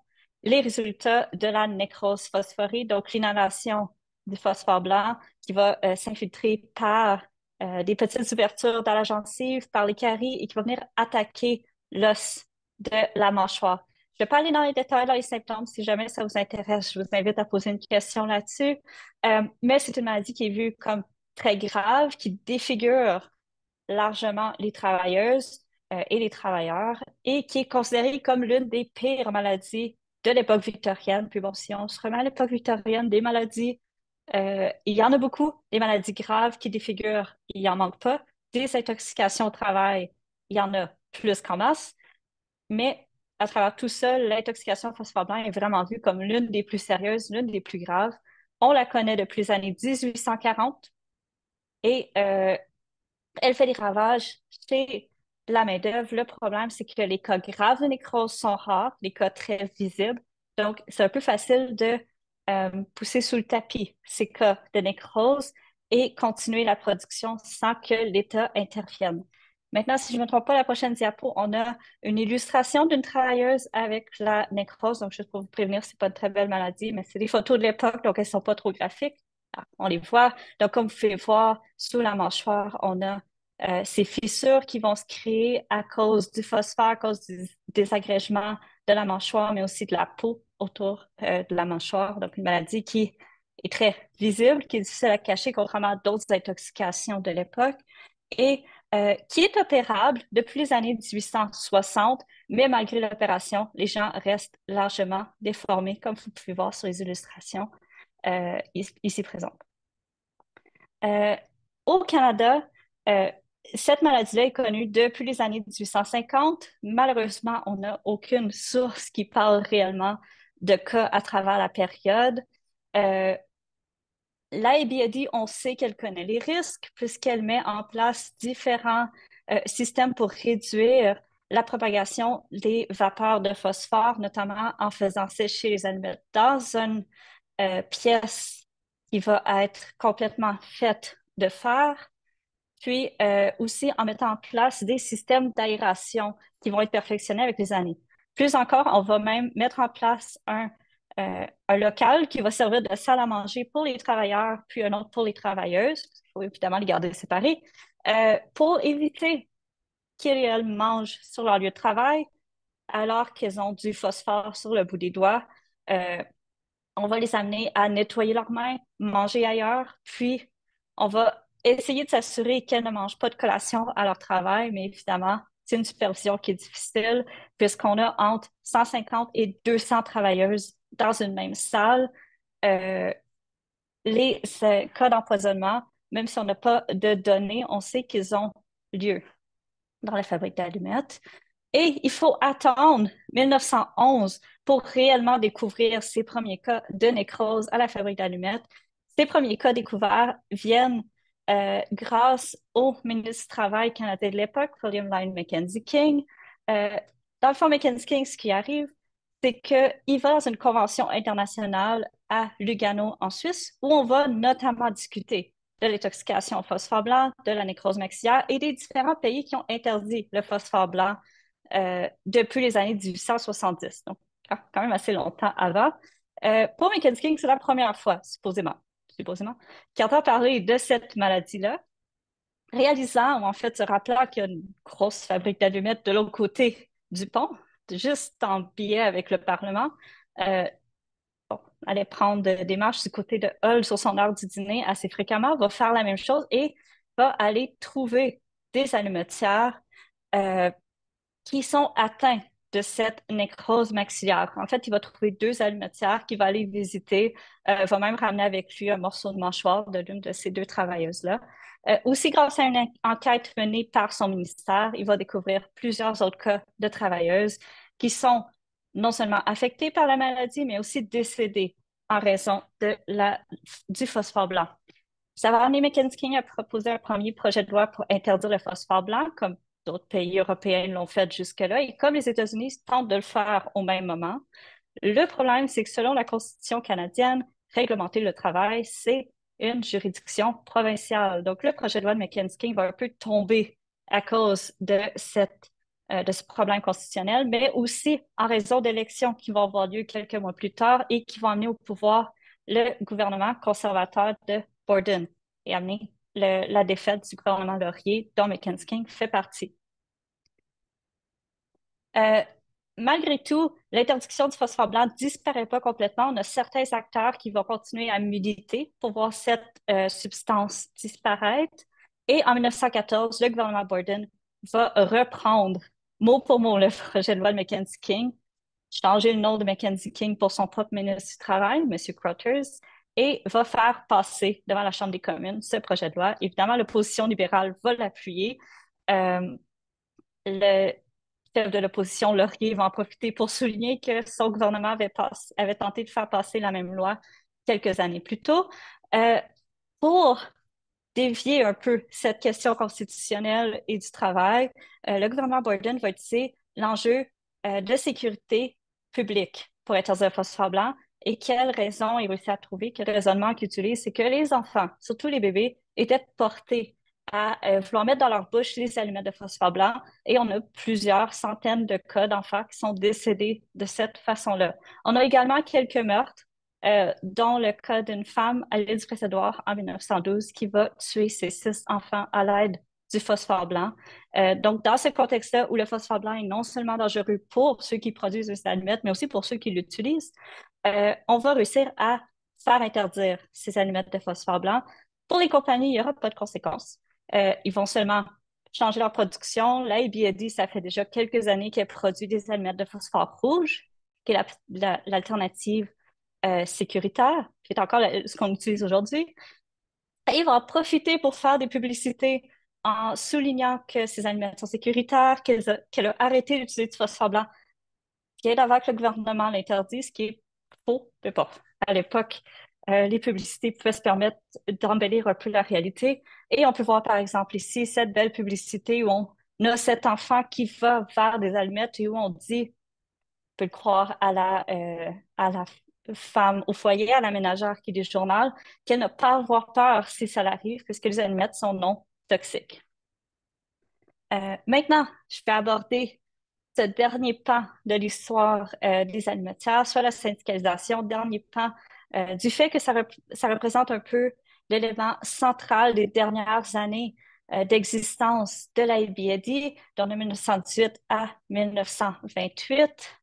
les résultats de la nécrose phosphorée, donc l'inhalation du phosphore blanc qui va s'infiltrer par des petites ouvertures dans la gencive, par les caries et qui va venir attaquer l'os de la mâchoire. Je ne vais pas aller dans les détails, dans les symptômes. Si jamais ça vous intéresse, je vous invite à poser une question là-dessus. Mais c'est une maladie qui est vue comme très grave, qui défigure largement les travailleuses et les travailleurs et qui est considérée comme l'une des pires maladies de l'époque victorienne. Puis bon, si on se remet à l'époque victorienne, des maladies, il y en a beaucoup, des maladies graves qui défigurent, il n'y en manque pas. Des intoxications au travail, il y en a plus qu'en masse, mais à travers tout ça, l'intoxication au phosphore blanc est vraiment vue comme l'une des plus sérieuses, l'une des plus graves. On la connaît depuis les années 1840 et elle fait des ravages chez la main-d'œuvre. Le problème, c'est que les cas graves de nécrose sont rares, les cas très visibles. Donc, c'est un peu facile de pousser sous le tapis ces cas de nécrose et continuer la production sans que l'État intervienne. Maintenant, si je ne me trompe pas, la prochaine diapo, on a une illustration d'une travailleuse avec la nécrose. Donc, juste pour vous prévenir, c'est pas une très belle maladie, mais c'est des photos de l'époque, donc elles ne sont pas trop graphiques. Ah, on les voit. Donc, comme vous pouvez voir, sous la mâchoire, on a ces fissures qui vont se créer à cause du phosphore, à cause du désagrégement de la mâchoire, mais aussi de la peau autour de la mâchoire. Donc, une maladie qui est très visible, qui est difficile à cacher, contrairement à d'autres intoxications de l'époque, et qui est opérable depuis les années 1860, mais malgré l'opération, les gens restent largement déformés, comme vous pouvez voir sur les illustrations ici présentes. Euh, Au Canada, euh, cette maladie-là est connue depuis les années 1850. Malheureusement, on n'a aucune source qui parle réellement de cas à travers la période. Euh, L'ABAD, on sait qu'elle connaît les risques puisqu'elle met en place différents systèmes pour réduire la propagation des vapeurs de phosphore, notamment en faisant sécher les allumettes dans une pièce qui va être complètement faite de fer, puis aussi en mettant en place des systèmes d'aération qui vont être perfectionnés avec les années. Plus encore, on va même mettre en place un local qui va servir de salle à manger pour les travailleurs, puis un autre pour les travailleuses, parce qu'il faut évidemment les garder séparés, pour éviter qu'ils mangent sur leur lieu de travail alors qu'ils ont du phosphore sur le bout des doigts. Euh, on va les amener à nettoyer leurs mains, manger ailleurs, puis on va essayer de s'assurer qu'elles ne mangent pas de collation à leur travail, mais évidemment, c'est une supervision qui est difficile puisqu'on a entre 150 et 200 travailleuses dans une même salle. Euh, ces cas d'empoisonnement, même si on n'a pas de données, on sait qu'ils ont lieu dans la fabrique d'allumettes. Et il faut attendre 1911 pour réellement découvrir ces premiers cas de nécrose à la fabrique d'allumettes. Ces premiers cas découverts viennent grâce au ministre du Travail canadien de l'époque, William Lyon Mackenzie King. Euh, dans le fond, Mackenzie King, ce qui arrive, c'est qu'il va dans une convention internationale à Lugano, en Suisse, où on va notamment discuter de l'intoxication au phosphore blanc, de la nécrose maxillaire et des différents pays qui ont interdit le phosphore blanc depuis les années 1870, donc quand même assez longtemps avant. Pour Mackenzie King, c'est la première fois, supposément, qu'il entend parler de cette maladie-là, réalisant, ou en fait se rappelant qu'il y a une grosse fabrique d'allumettes de l'autre côté du pont, juste en biais avec le Parlement. Euh, bon, allait prendre des marches du côté de Hull sur son heure du dîner assez fréquemment, va faire la même chose et va aller trouver des allumetières euh, qui sont atteints de cette nécrose maxillaire. En fait, il va trouver deux allumetières qu'il va aller visiter, va même ramener avec lui un morceau de mâchoire de l'une de ces deux travailleuses-là. Aussi, grâce à une enquête menée par son ministère, il va découvrir plusieurs autres cas de travailleuses qui sont non seulement affectées par la maladie, mais aussi décédées en raison du phosphore blanc. Ça va amener Mackenzie King à proposer un premier projet de loi pour interdire le phosphore blanc, comme d'autres pays européens l'ont fait jusque-là, et comme les États-Unis tentent de le faire au même moment. Le problème, c'est que selon la Constitution canadienne, réglementer le travail, c'est une juridiction provinciale. Donc, le projet de loi de Mackenzie King va un peu tomber à cause de ce problème constitutionnel, mais aussi en raison d'élections qui vont avoir lieu quelques mois plus tard et qui vont amener au pouvoir le gouvernement conservateur de Borden et amener la défaite du gouvernement Laurier, dont Mackenzie King fait partie. Euh, Malgré tout, l'interdiction du phosphore blanc ne disparaît pas complètement. On a certains acteurs qui vont continuer à militer pour voir cette substance disparaître. Et en 1914, le gouvernement Borden va reprendre mot pour mot le projet de loi de Mackenzie King, changer le nom de Mackenzie King pour son propre ministre du Travail, M. Crothers, et va faire passer devant la Chambre des communes ce projet de loi. Évidemment, l'opposition libérale va l'appuyer. Euh, le chef de l'opposition, Laurier, va en profiter pour souligner que son gouvernement avait tenté de faire passer la même loi quelques années plus tôt. Euh, pour dévier un peu cette question constitutionnelle et du travail, le gouvernement Borden va utiliser l'enjeu de sécurité publique pour interdire le phosphore blanc. Et quelle raison il réussit à trouver, quel raisonnement qu'il utilise, c'est que les enfants, surtout les bébés, étaient portés à vouloir mettre dans leur bouche les allumettes de phosphore blanc. Et on a plusieurs centaines de cas d'enfants qui sont décédés de cette façon-là. On a également quelques meurtres, dont le cas d'une femme à l'île du Prince-Édouard en 1912 qui va tuer ses 6 enfants à l'aide du phosphore blanc. Donc, dans ce contexte-là où le phosphore blanc est non seulement dangereux pour ceux qui produisent les allumettes, mais aussi pour ceux qui l'utilisent, on va réussir à faire interdire ces allumettes de phosphore blanc. Pour les compagnies, il n'y aura pas de conséquences. Ils vont seulement changer leur production. La ABAD, ça fait déjà quelques années qu'elle produit des allumettes de phosphore rouge, qui est l'alternative sécuritaire, qui est encore ce qu'on utilise aujourd'hui. Et ils vont en profiter pour faire des publicités en soulignant que ces allumettes sont sécuritaires, qu'elle a arrêté d'utiliser du phosphore blanc bien avant que le gouvernement l'interdise, ce qui est faux, mais bon, à l'époque, les publicités pouvaient se permettre d'embellir un peu la réalité. Et on peut voir, par exemple, ici, cette belle publicité où on a cet enfant qui va vers des allumettes et où on dit, on peut le croire à la femme au foyer, à la ménagère qui lit le journal, qu'elle n'a pas à avoir peur si ça l'arrive, puisque les allumettes sont non toxiques. Maintenant, je vais aborder ce dernier pan de l'histoire des allumetières, soit la syndicalisation, dernier pan du fait que ça représente un peu l'élément central des dernières années d'existence de la ABAD, de 1918 à 1928.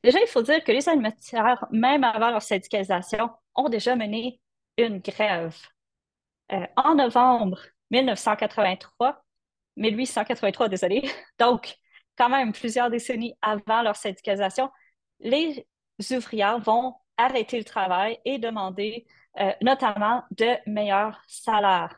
Déjà, il faut dire que les allumetières, même avant leur syndicalisation, ont déjà mené une grève. En novembre 1883, désolé, donc quand même plusieurs décennies avant leur syndicalisation, les ouvrières vont arrêter le travail et demander notamment de meilleurs salaires.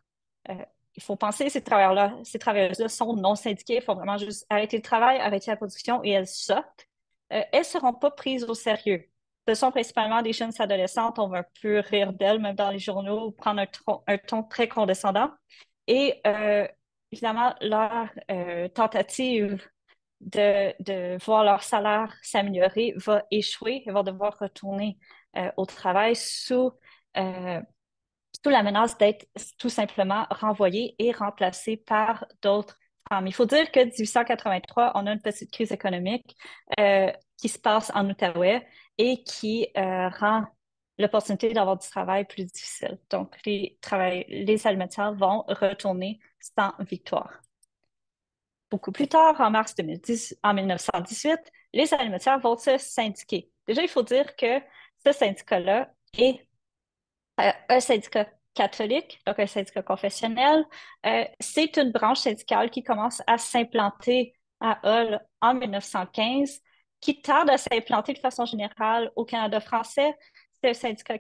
Euh, il faut penser, ces travailleuses-là sont non syndiquées, il faut vraiment juste arrêter le travail, arrêter la production et elles sortent. Elles ne seront pas prises au sérieux. Ce sont principalement des jeunes adolescentes, on va un peu rire d'elles, même dans les journaux, prendre un ton très condescendant. Et évidemment, leur tentative de voir leur salaire s'améliorer va échouer. Elles vont devoir retourner au travail euh, sous la menace d'être tout simplement renvoyées et remplacées par d'autres femmes. Il faut dire que 1883, on a une petite crise économique qui se passe en Outaouais et qui rend l'opportunité d'avoir du travail plus difficile. Donc, les almétiens vont retourner sans victoire. Beaucoup plus tard, en 1918, les almétières vont se syndiquer. Déjà, il faut dire que ce syndicat-là est un syndicat catholique, donc un syndicat confessionnel. C'est une branche syndicale qui commence à s'implanter à Hull en 1915, qui tarde à s'implanter de façon générale au Canada français. C'est un syndicalisme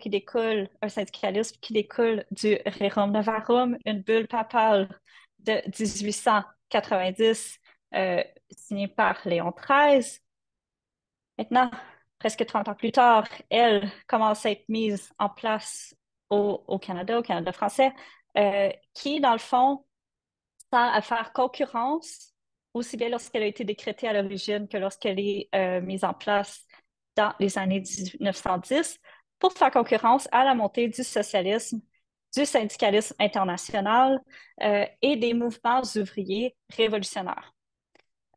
qui découle du Rerum Novarum, une bulle papale de 1890 signée par Léon XIII. Maintenant, presque 30 ans plus tard, elle commence à être mise en place au Canada français, qui, dans le fond, tend à faire concurrence, aussi bien lorsqu'elle a été décrétée à l'origine que lorsqu'elle est mise en place dans les années 1910, pour faire concurrence à la montée du socialisme, du syndicalisme international et des mouvements ouvriers révolutionnaires.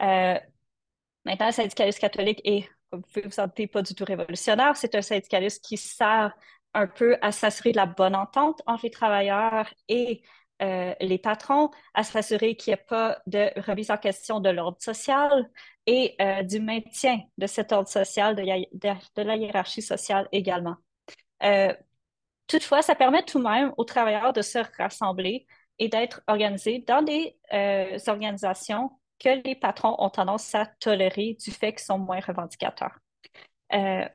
Maintenant, le syndicalisme catholique est, comme vous pouvez vous en douter, pas du tout révolutionnaire. C'est un syndicalisme qui sert un peu à s'assurer de la bonne entente entre les travailleurs et les patrons, à s'assurer qu'il n'y ait pas de remise en question de l'ordre social et du maintien de cet ordre social, de la hiérarchie sociale également. Euh, Toutefois, ça permet tout de même aux travailleurs de se rassembler et d'être organisés dans des organisations que les patrons ont tendance à tolérer du fait qu'ils sont moins revendicateurs. Euh,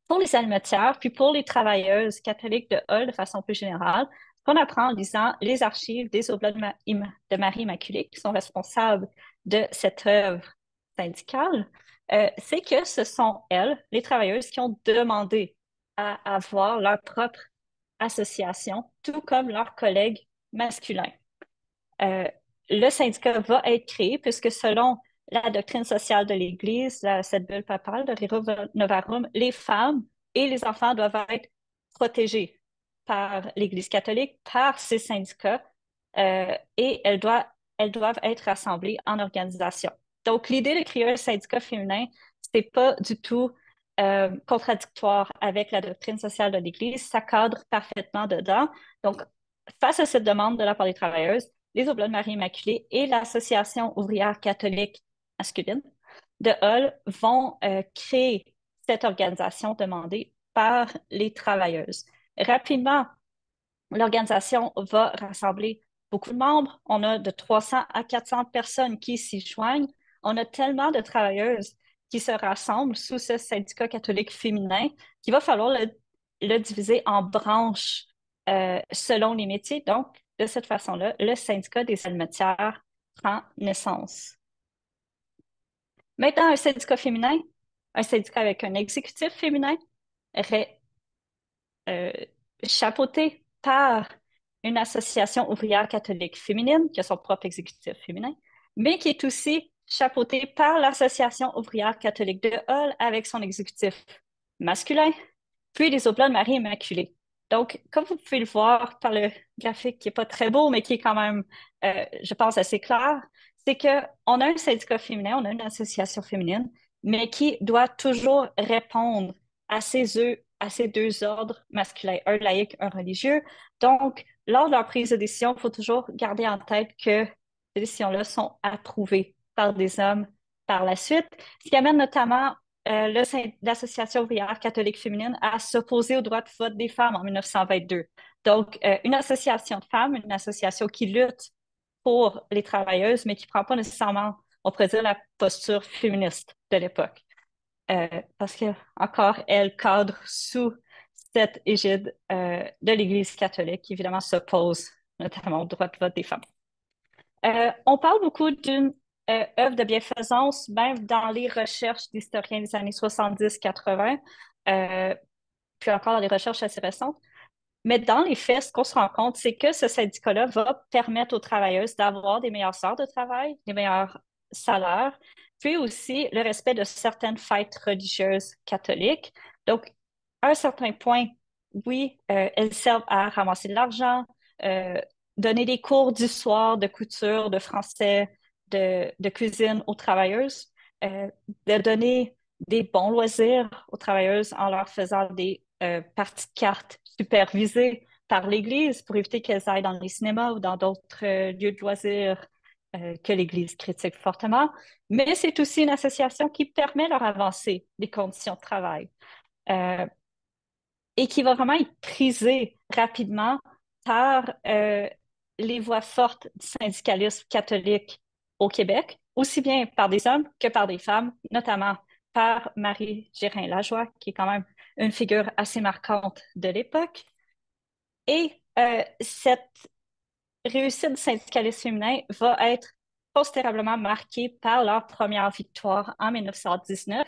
pour les almetières, puis pour les travailleuses catholiques de Hull de façon plus générale, ce qu'on apprend en lisant les archives des Oblats de Marie Immaculée, qui sont responsables de cette œuvre syndicale, c'est que ce sont elles, les travailleuses, qui ont demandé à avoir leur propre association, tout comme leurs collègues masculins. Euh, le syndicat va être créé puisque selon la doctrine sociale de l'Église, cette bulle papale de Rerum Novarum, les femmes et les enfants doivent être protégés par l'Église catholique, par ces syndicats, et elles doivent être rassemblées en organisation. Donc, l'idée de créer un syndicat féminin, c'est pas du tout contradictoire avec la doctrine sociale de l'Église, ça cadre parfaitement dedans. Donc, face à cette demande de la part des travailleuses, les Oblats de Marie Immaculée et l'Association ouvrière catholique masculine de Hull vont créer cette organisation demandée par les travailleuses. Rapidement, l'organisation va rassembler beaucoup de membres. On a de 300 à 400 personnes qui s'y joignent. On a tellement de travailleuses qui se rassemblent sous ce syndicat catholique féminin qu'il va falloir le diviser en branches selon les métiers. Donc, de cette façon-là, le syndicat des almetières prend naissance. Maintenant, un syndicat féminin, un syndicat avec un exécutif féminin, euh, chapeauté par une association ouvrière catholique féminine qui a son propre exécutif féminin, mais qui est aussi chapeautée par l'Association ouvrière catholique de Hull avec son exécutif masculin, puis les Oblats de Marie Immaculée. Donc, comme vous pouvez le voir par le graphique qui n'est pas très beau, mais qui est quand même, je pense, assez clair, c'est qu'on a un syndicat féminin, on a une association féminine, mais qui doit toujours répondre à ces deux ordres masculins, un laïque, un religieux. Donc, lors de leur prise de décision, il faut toujours garder en tête que ces décisions-là sont approuvées par des hommes par la suite, ce qui amène notamment l'Association ouvrière catholique féminine à s'opposer au droit de vote des femmes en 1922. Donc, une association de femmes, une association qui lutte pour les travailleuses, mais qui ne prend pas nécessairement on pourrait dire la posture féministe de l'époque. Parce que, encore, elle cadre sous cette égide de l'Église catholique qui, évidemment, s'oppose notamment au droit de vote des femmes. On parle beaucoup d'une œuvre de bienfaisance, même dans les recherches d'historiens des années 70-80, puis encore dans les recherches assez récentes. Mais dans les faits, ce qu'on se rend compte, c'est que ce syndicat-là va permettre aux travailleuses d'avoir des meilleures heures de travail, des meilleurs salaires, puis aussi le respect de certaines fêtes religieuses catholiques. Donc, à un certain point, oui, elles servent à ramasser de l'argent, euh, donner des cours d'histoire, de couture, de français, de cuisine aux travailleuses, de donner des bons loisirs aux travailleuses en leur faisant des parties de cartes supervisées par l'Église pour éviter qu'elles aillent dans les cinémas ou dans d'autres lieux de loisirs que l'Église critique fortement. Mais c'est aussi une association qui permet leur avancer des conditions de travail et qui va vraiment être prisée rapidement par les voix fortes du syndicalisme catholique au Québec, aussi bien par des hommes que par des femmes, notamment par Marie Gérin-Lajoie, qui est quand même une figure assez marquante de l'époque. Et cette réussite du syndicalisme féminin va être considérablement marquée par leur première victoire en 1919,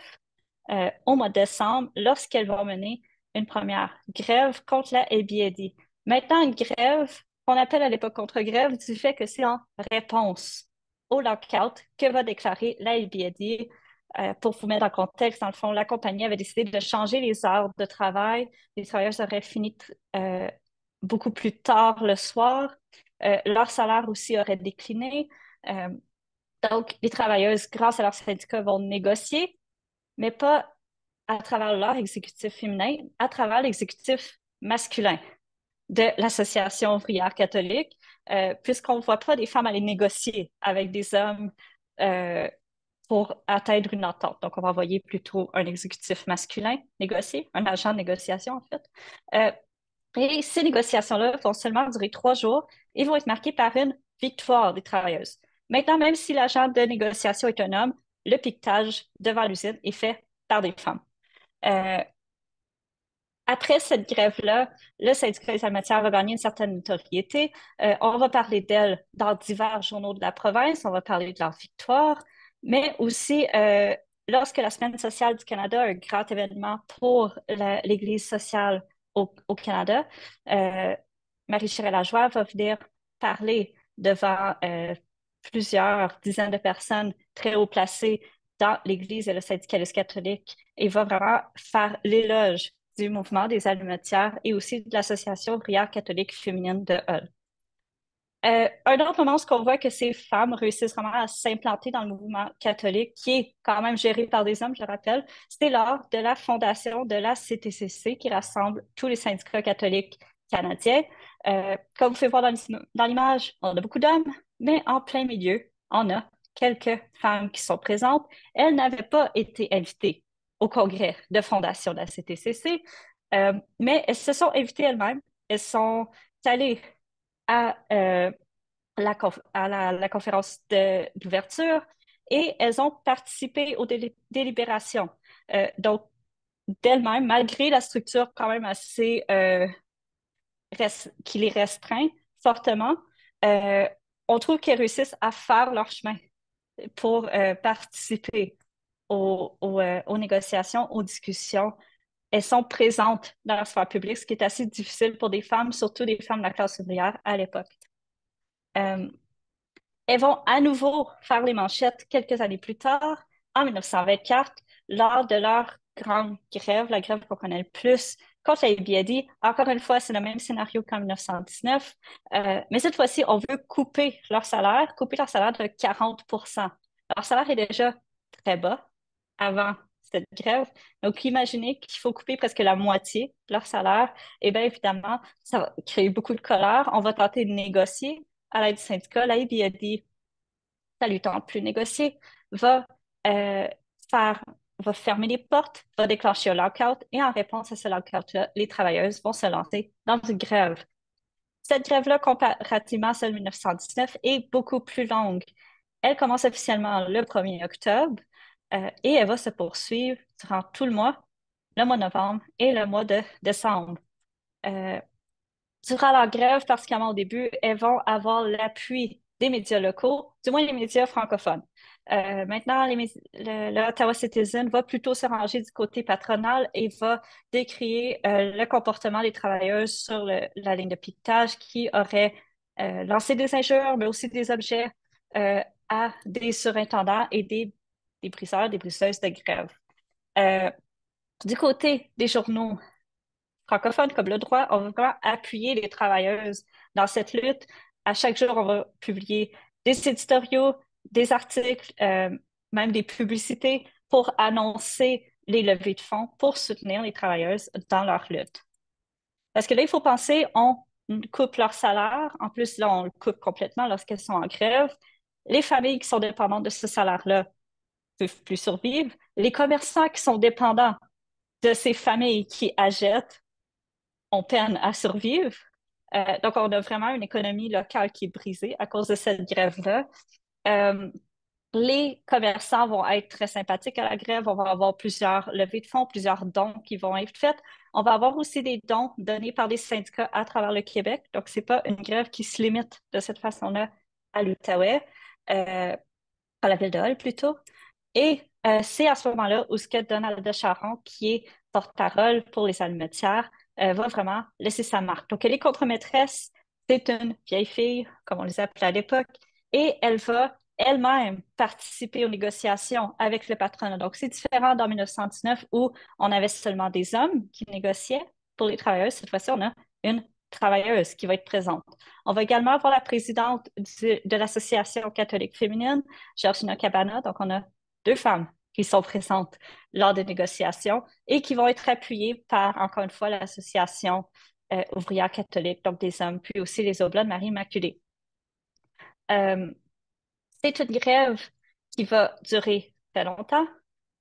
au mois de décembre, lorsqu'elles vont mener une première grève contre la ABAD. Maintenant, une grève qu'on appelle à l'époque contre-grève du fait que c'est en réponse au lockout que va déclarer la ABAD. Pour vous mettre en contexte, dans le fond, la compagnie avait décidé de changer les heures de travail. Les travailleurs auraient fini beaucoup plus tard le soir. Leur salaire aussi aurait décliné. Euh, donc, les travailleuses, grâce à leur syndicat, vont négocier, mais pas à travers leur exécutif féminin, à travers l'exécutif masculin de l'Association ouvrière catholique, puisqu'on ne voit pas des femmes aller négocier avec des hommes pour atteindre une entente. Donc, on va envoyer plutôt un exécutif masculin négocier, un agent de négociation, en fait. Et ces négociations-là vont seulement durer 3 jours et vont être marquées par une victoire des travailleuses. Maintenant, même si l'agent de négociation est un homme, le piquetage devant l'usine est fait par des femmes. Euh, Après cette grève-là, le syndicat des almatières va gagner une certaine notoriété. On va parler d'elle dans divers journaux de la province, on va parler de leur victoire, mais aussi lorsque la Semaine sociale du Canada, un grand événement pour l'Église sociale au Canada, Marie-Chirelle-Lajoie va venir parler devant plusieurs dizaines de personnes très haut placées dans l'Église et le syndicalisme catholique et va vraiment faire l'éloge du mouvement des allumetières et aussi de l'Association ouvrière catholique féminine de Hull. Un autre moment où on voit que ces femmes réussissent vraiment à s'implanter dans le mouvement catholique, qui est quand même géré par des hommes, je rappelle, c'était lors de la fondation de la CTCC, qui rassemble tous les syndicats catholiques canadiens. Comme vous pouvez voir dans l'image, on a beaucoup d'hommes, mais en plein milieu, on a quelques femmes qui sont présentes. Elles n'avaient pas été invitées au congrès de fondation de la CTCC, mais elles se sont invitées elles-mêmes. Elles sont allées à, la conférence d'ouverture et elles ont participé aux délibérations. Donc, d'elles-mêmes, malgré la structure quand même assez qui les restreint fortement, euh, on trouve qu'elles réussissent à faire leur chemin pour participer aux négociations, aux discussions. Elles sont présentes dans la sphère publique, ce qui est assez difficile pour des femmes, surtout des femmes de la classe ouvrière à l'époque. Euh, Elles vont à nouveau faire les manchettes quelques années plus tard, en 1924, lors de leur grande grève, la grève qu'on connaît le plus, contre la ABAD. Encore une fois, c'est le même scénario qu'en 1919, mais cette fois-ci, on veut couper leur salaire de 40%. Leur salaire est déjà très bas avant cette grève. Donc, imaginez qu'il faut couper presque la moitié de leur salaire. Et bien évidemment, ça va créer beaucoup de colère. On va tenter de négocier à l'aide du syndicat. La ABAD, ça lui tente plus négocier, va euh, faire, va fermer les portes, va déclencher un lockout et en réponse à ce lockout-là, les travailleuses vont se lancer dans une grève. Cette grève-là, comparativement à celle de 1919, est beaucoup plus longue. Elle commence officiellement le 1er octobre et elle va se poursuivre durant tout le mois de novembre et le mois de décembre. Euh, Durant la grève, particulièrement au début, elles vont avoir l'appui des médias locaux, du moins les médias francophones. Maintenant, le Ottawa Citizen va plutôt se ranger du côté patronal et va décrier le comportement des travailleuses sur la ligne de piquetage qui auraient lancé des injures, mais aussi des objets à des surintendants et des briseurs, des briseuses de grève. Euh, du côté des journaux francophones comme Le Droit, on va vraiment appuyer les travailleuses dans cette lutte. À chaque jour, on va publier des éditoriaux, des articles, même des publicités pour annoncer les levées de fonds pour soutenir les travailleuses dans leur lutte. Parce que là, il faut penser, on coupe leur salaire. En plus, là, on le coupe complètement lorsqu'elles sont en grève. Les familles qui sont dépendantes de ce salaire-là ne peuvent plus survivre. Les commerçants qui sont dépendants de ces familles qui achètent on peine à survivre. Donc, on a vraiment une économie locale qui est brisée à cause de cette grève-là. Euh, les commerçants vont être très sympathiques à la grève. On va avoir plusieurs levées de fonds, plusieurs dons qui vont être faits. On va avoir aussi des dons donnés par des syndicats à travers le Québec. Donc, ce n'est pas une grève qui se limite de cette façon-là à l'Outaouais, à la ville de Hull plutôt. Et c'est à ce moment-là où ce que Donald de Charon, qui est porte-parole pour les almetières, va vraiment laisser sa marque. Donc, elle est contre-maîtresse, c'est une vieille fille, comme on les appelait à l'époque, et elle va elle-même participer aux négociations avec le patronat. Donc, c'est différent d'en 1919 où on avait seulement des hommes qui négociaient pour les travailleuses. Cette fois-ci, on a une travailleuse qui va être présente. On va également avoir la présidente de l'Association catholique féminine, Georgina Cabana. Donc, on a deux femmes qui sont présentes lors des négociations et qui vont être appuyées par, encore une fois, l'Association ouvrière catholique, donc des hommes, puis aussi les Oblats de Marie Immaculée. Euh, c'est une grève qui va durer très longtemps.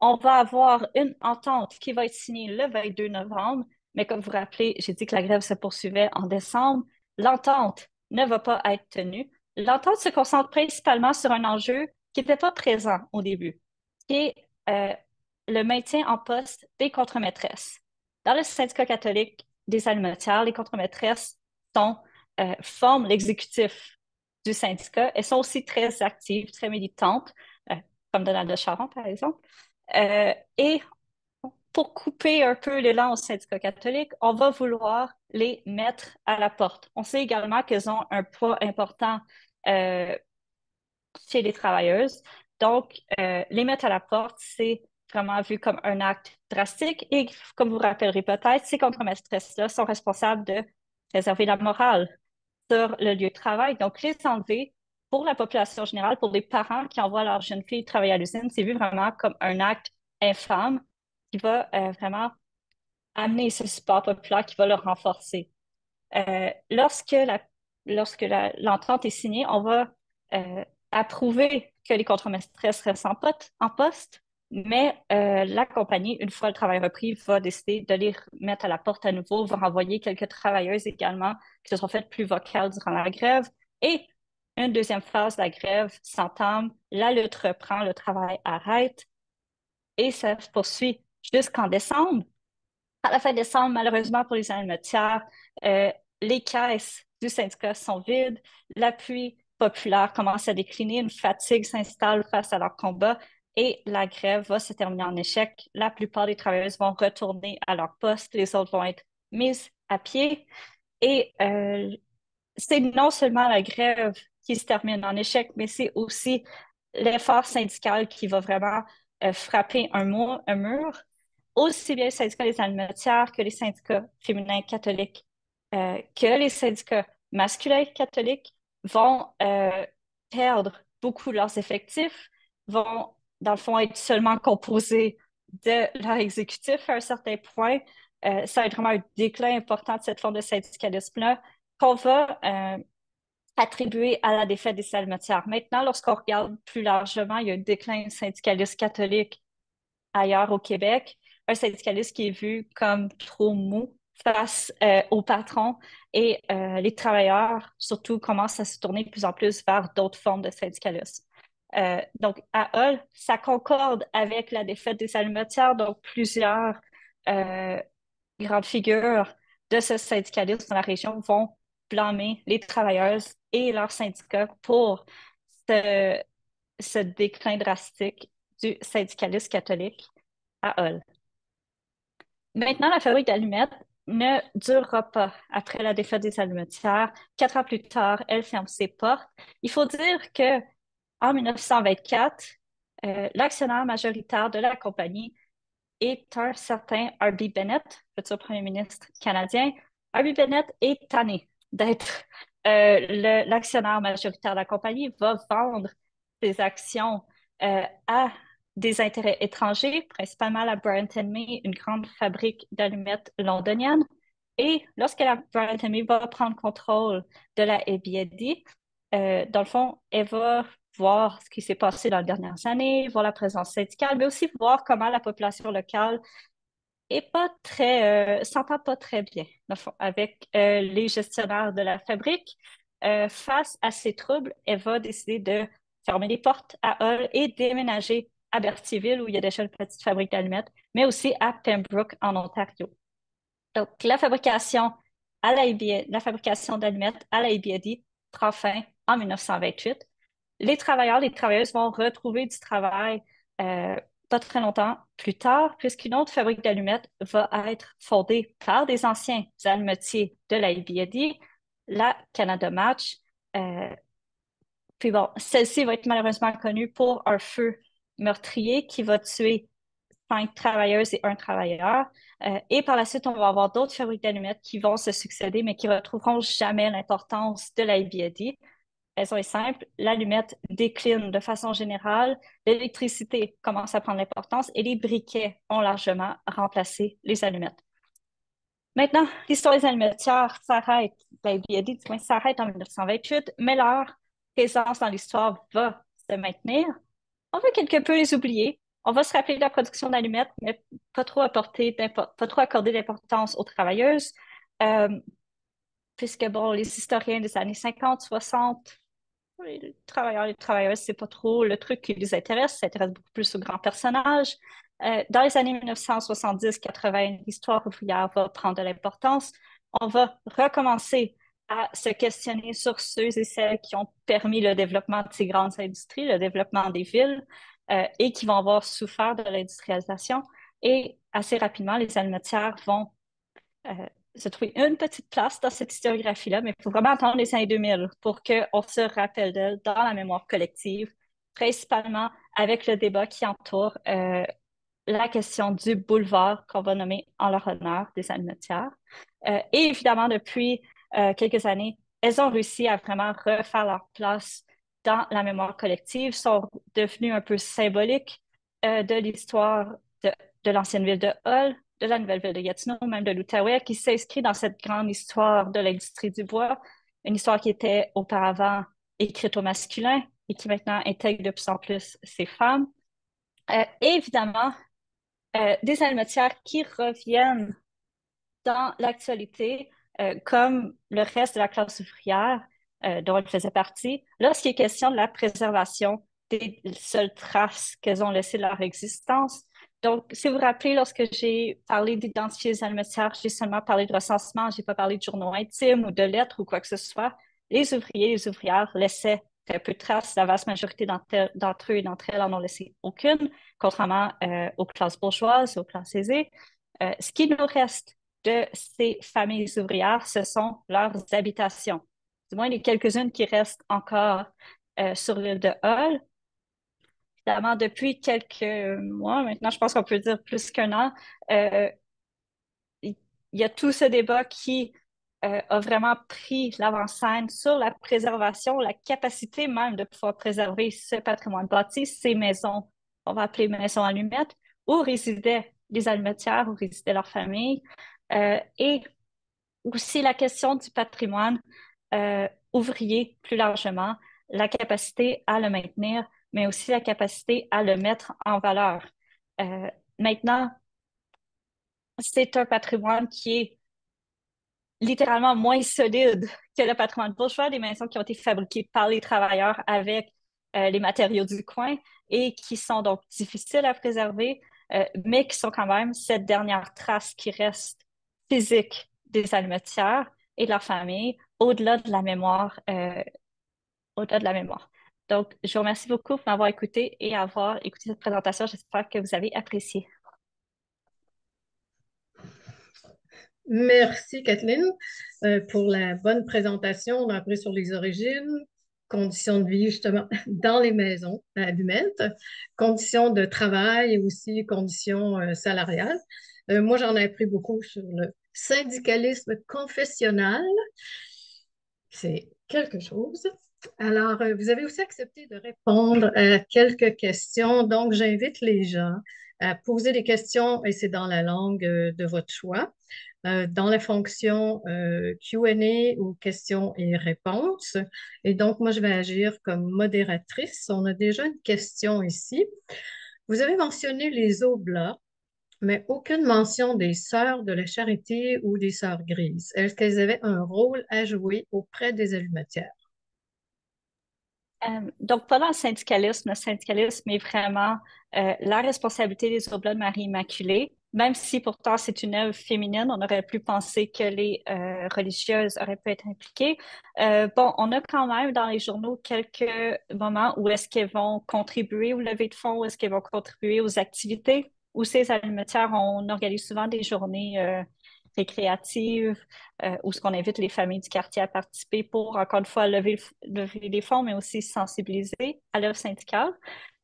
On va avoir une entente qui va être signée le 22 novembre, mais comme vous vous rappelez, j'ai dit que la grève se poursuivait en décembre. L'entente ne va pas être tenue. L'entente se concentre principalement sur un enjeu qui n'était pas présent au début, qui est le maintien en poste des contremaîtresses. Dans le syndicat catholique des alimentaires, les contremaîtresses forment l'exécutif du syndicat. Elles sont aussi très actives, très militantes, euh, comme Donald de Charon, par exemple. Et pour couper un peu l'élan au syndicat catholique, on va vouloir les mettre à la porte. On sait également qu'elles ont un poids important euh, chez les travailleuses. Donc, les mettre à la porte, c'est vraiment vu comme un acte drastique. Et comme vous vous rappellerez peut-être, ces contre-maîtresses-là sont responsables de préserver la morale sur le lieu de travail. Donc, les enlever pour la population générale, pour les parents qui envoient leurs jeunes filles travailler à l'usine, c'est vu vraiment comme un acte infâme qui va vraiment amener ce support populaire qui va le renforcer. Euh, lorsque la, l'entente est signée, on va approuver que les contremaîtresses restent en poste, mais la compagnie, une fois le travail repris, va décider de les mettre à la porte à nouveau, va renvoyer quelques travailleuses également qui se sont faites plus vocales durant la grève. Et une deuxième phase de la grève s'entame, la lutte reprend, le travail arrête et ça se poursuit jusqu'en décembre. À la fin décembre, malheureusement pour les alimentaires, les caisses du syndicat sont vides, l'appui populaire commence à décliner, une fatigue s'installe face à leur combat et la grève va se terminer en échec. La plupart des travailleuses vont retourner à leur poste, les autres vont être mises à pied et c'est non seulement la grève qui se termine en échec, mais c'est aussi l'effort syndical qui va vraiment frapper un mur. Aussi bien les syndicats des alimentaires que les syndicats féminins catholiques, que les syndicats masculins catholiques vont perdre beaucoup de leurs effectifs, vont, dans le fond, être seulement composés de leur exécutif à un certain point. Ça va être vraiment un déclin important de cette forme de syndicalisme-là qu'on va attribuer à la défaite des salmetières. Maintenant, lorsqu'on regarde plus largement, il y a un déclin syndicaliste catholique ailleurs au Québec, un syndicaliste qui est vu comme trop mou face aux patrons et les travailleurs, surtout, commencent à se tourner de plus en plus vers d'autres formes de syndicalisme. Donc, à Hull, ça concorde avec la défaite des Allumetières, donc plusieurs euh, grandes figures de ce syndicalisme dans la région vont blâmer les travailleuses et leurs syndicats pour ce, ce déclin drastique du syndicalisme catholique à Hull. Maintenant, la fabrique d'allumettes ne durera pas après la défaite des Allumetières. 4 ans plus tard, elle ferme ses portes. Il faut dire que en 1924, l'actionnaire majoritaire de la compagnie est un certain R.B. Bennett, futur premier ministre canadien. R.B. Bennett est tanné d'être l'actionnaire majoritaire de la compagnie, va vendre ses actions à des intérêts étrangers, principalement la Bryant May, une grande fabrique d'allumettes londonienne. Et lorsque la Bryant May va prendre contrôle de la ABD, dans le fond, elle va voir ce qui s'est passé dans les dernières années, voir la présence syndicale, mais aussi voir comment la population locale est pas très, s'entend pas très bien, dans le fond, avec les gestionnaires de la fabrique. Face à ces troubles, elle va décider de fermer les portes à Hull et déménager à Berthierville, où il y a déjà une petite fabrique d'allumettes, mais aussi à Pembroke, en Ontario. Donc, la fabrication d'allumettes à la ABD prend fin en 1928. Les travailleuses vont retrouver du travail euh, pas très longtemps plus tard, puisqu'une autre fabrique d'allumettes va être fondée par des anciens allumetiers de la ABD, la Canada Match. Euh, Puis bon, celle-ci va être malheureusement connue pour un feu meurtrier qui va tuer 5 travailleuses et un travailleur. Et par la suite, on va avoir d'autres fabriques d'allumettes qui vont se succéder, mais qui ne retrouveront jamais l'importance de la ABD. Raison est simple, l'allumette décline de façon générale, l'électricité commence à prendre l'importance et les briquets ont largement remplacé les allumettes. Maintenant, l'histoire des allumetières s'arrête, la BID du moins s'arrête en 1928, mais leur présence dans l'histoire va se maintenir. On va quelque peu les oublier. On va se rappeler de la production d'allumettes, mais pas trop accorder d'importance aux travailleuses, euh, puisque bon, les historiens des années 50, 60, les travailleurs et les travailleuses, c'est pas trop le truc qui les intéresse, ça intéresse beaucoup plus aux grands personnages. Dans les années 1970-80, l'histoire ouvrière va prendre de l'importance. On va recommencer à se questionner sur ceux et celles qui ont permis le développement de ces grandes industries, le développement des villes, et qui vont avoir souffert de l'industrialisation. Et assez rapidement, les allumetières vont euh, se trouver une petite place dans cette historiographie-là, mais il faut vraiment attendre les années 2000 pour qu'on se rappelle d'elle dans la mémoire collective, principalement avec le débat qui entoure la question du boulevard qu'on va nommer en leur honneur des Almetières. Et évidemment, depuis quelques années, elles ont réussi à vraiment refaire leur place dans la mémoire collective, sont devenues un peu symboliques de l'histoire de l'ancienne ville de Hull, de la nouvelle ville de Gatineau, même de l'Outaouais, qui s'inscrit dans cette grande histoire de l'industrie du bois, une histoire qui était auparavant écrite au masculin et qui maintenant intègre de plus en plus ces femmes. Et évidemment, des almetières qui reviennent dans l'actualité, comme le reste de la classe ouvrière dont elle faisait partie, lorsqu'il est question de la préservation des seules traces qu'elles ont laissées de leur existence. Donc, si vous vous rappelez, lorsque j'ai parlé d'identifier les almetières, j'ai seulement parlé de recensement, j'ai pas parlé de journaux intimes ou de lettres ou quoi que ce soit. Les ouvriers et les ouvrières laissaient très peu de traces. La vaste majorité d'entre eux et d'entre elles en ont laissé aucune, contrairement aux classes bourgeoises, aux classes aisées. Ce qui nous reste de ces familles ouvrières, ce sont leurs habitations. Du moins, les quelques-unes qui restent encore sur l'île de Hull. Évidemment, depuis quelques mois, maintenant, je pense qu'on peut dire plus qu'un an, euh, il y a tout ce débat qui a vraiment pris l'avant-scène sur la préservation, la capacité même de pouvoir préserver ce patrimoine bâti, ces maisons, on va appeler maisons allumettes, où résidaient les allumetières, où résidaient leurs familles, et aussi la question du patrimoine ouvrier plus largement, la capacité à le maintenir, mais aussi la capacité à le mettre en valeur. Maintenant, c'est un patrimoine qui est littéralement moins solide que le patrimoine bourgeois, des maisons qui ont été fabriquées par les travailleurs avec les matériaux du coin et qui sont donc difficiles à préserver, mais qui sont quand même cette dernière trace qui reste physique des allumettières et de leur famille, au-delà de la mémoire. Donc, je vous remercie beaucoup pour m'avoir écouté et avoir écouté cette présentation. J'espère que vous avez apprécié. Merci, Kathleen, pour la bonne présentation. On a appris sur les origines, conditions de vie, justement, dans les maisons allumettes, conditions de travail et aussi conditions salariales. Moi, j'en ai appris beaucoup sur le syndicalisme confessionnal. C'est quelque chose. Alors, vous avez aussi accepté de répondre à quelques questions. Donc, j'invite les gens à poser des questions et c'est dans la langue de votre choix. Dans la fonction Q&A ou questions et réponses. Et donc, moi, je vais agir comme modératrice. On a déjà une question ici. Vous avez mentionné les Oblats, mais aucune mention des sœurs de la charité ou des sœurs grises. Est-ce qu'elles avaient un rôle à jouer auprès des allumetières? Donc, pendant le syndicalisme est vraiment la responsabilité des Oblats de Marie Immaculée. Même si pourtant c'est une œuvre féminine, on aurait pu penser que les religieuses auraient pu être impliquées. Bon, on a quand même dans les journaux quelques moments où est-ce qu'elles vont contribuer au levée de fonds, où est-ce qu'elles vont contribuer aux activités, où ces allumetières, on organise souvent des journées récréatives, où ce qu'on invite les familles du quartier à participer pour, encore une fois, lever les fonds, mais aussi sensibiliser à l'œuvre syndicale.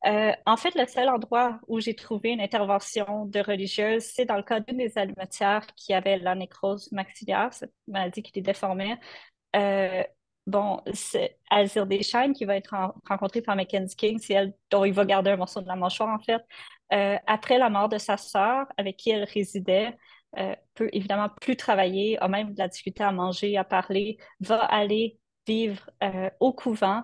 En fait, le seul endroit où j'ai trouvé une intervention de religieuse, c'est dans le cas d'une des allumetières qui avait la nécrose maxillaire, cette maladie qui les déformait. Euh, bon, c'est Alzire Deschênes qui va être rencontrée par Mackenzie King, c'est elle dont il va garder un morceau de la mâchoire, en fait. Après la mort de sa sœur, avec qui elle résidait, peut évidemment plus travailler, a même de la difficulté à manger, à parler, va aller vivre au couvent.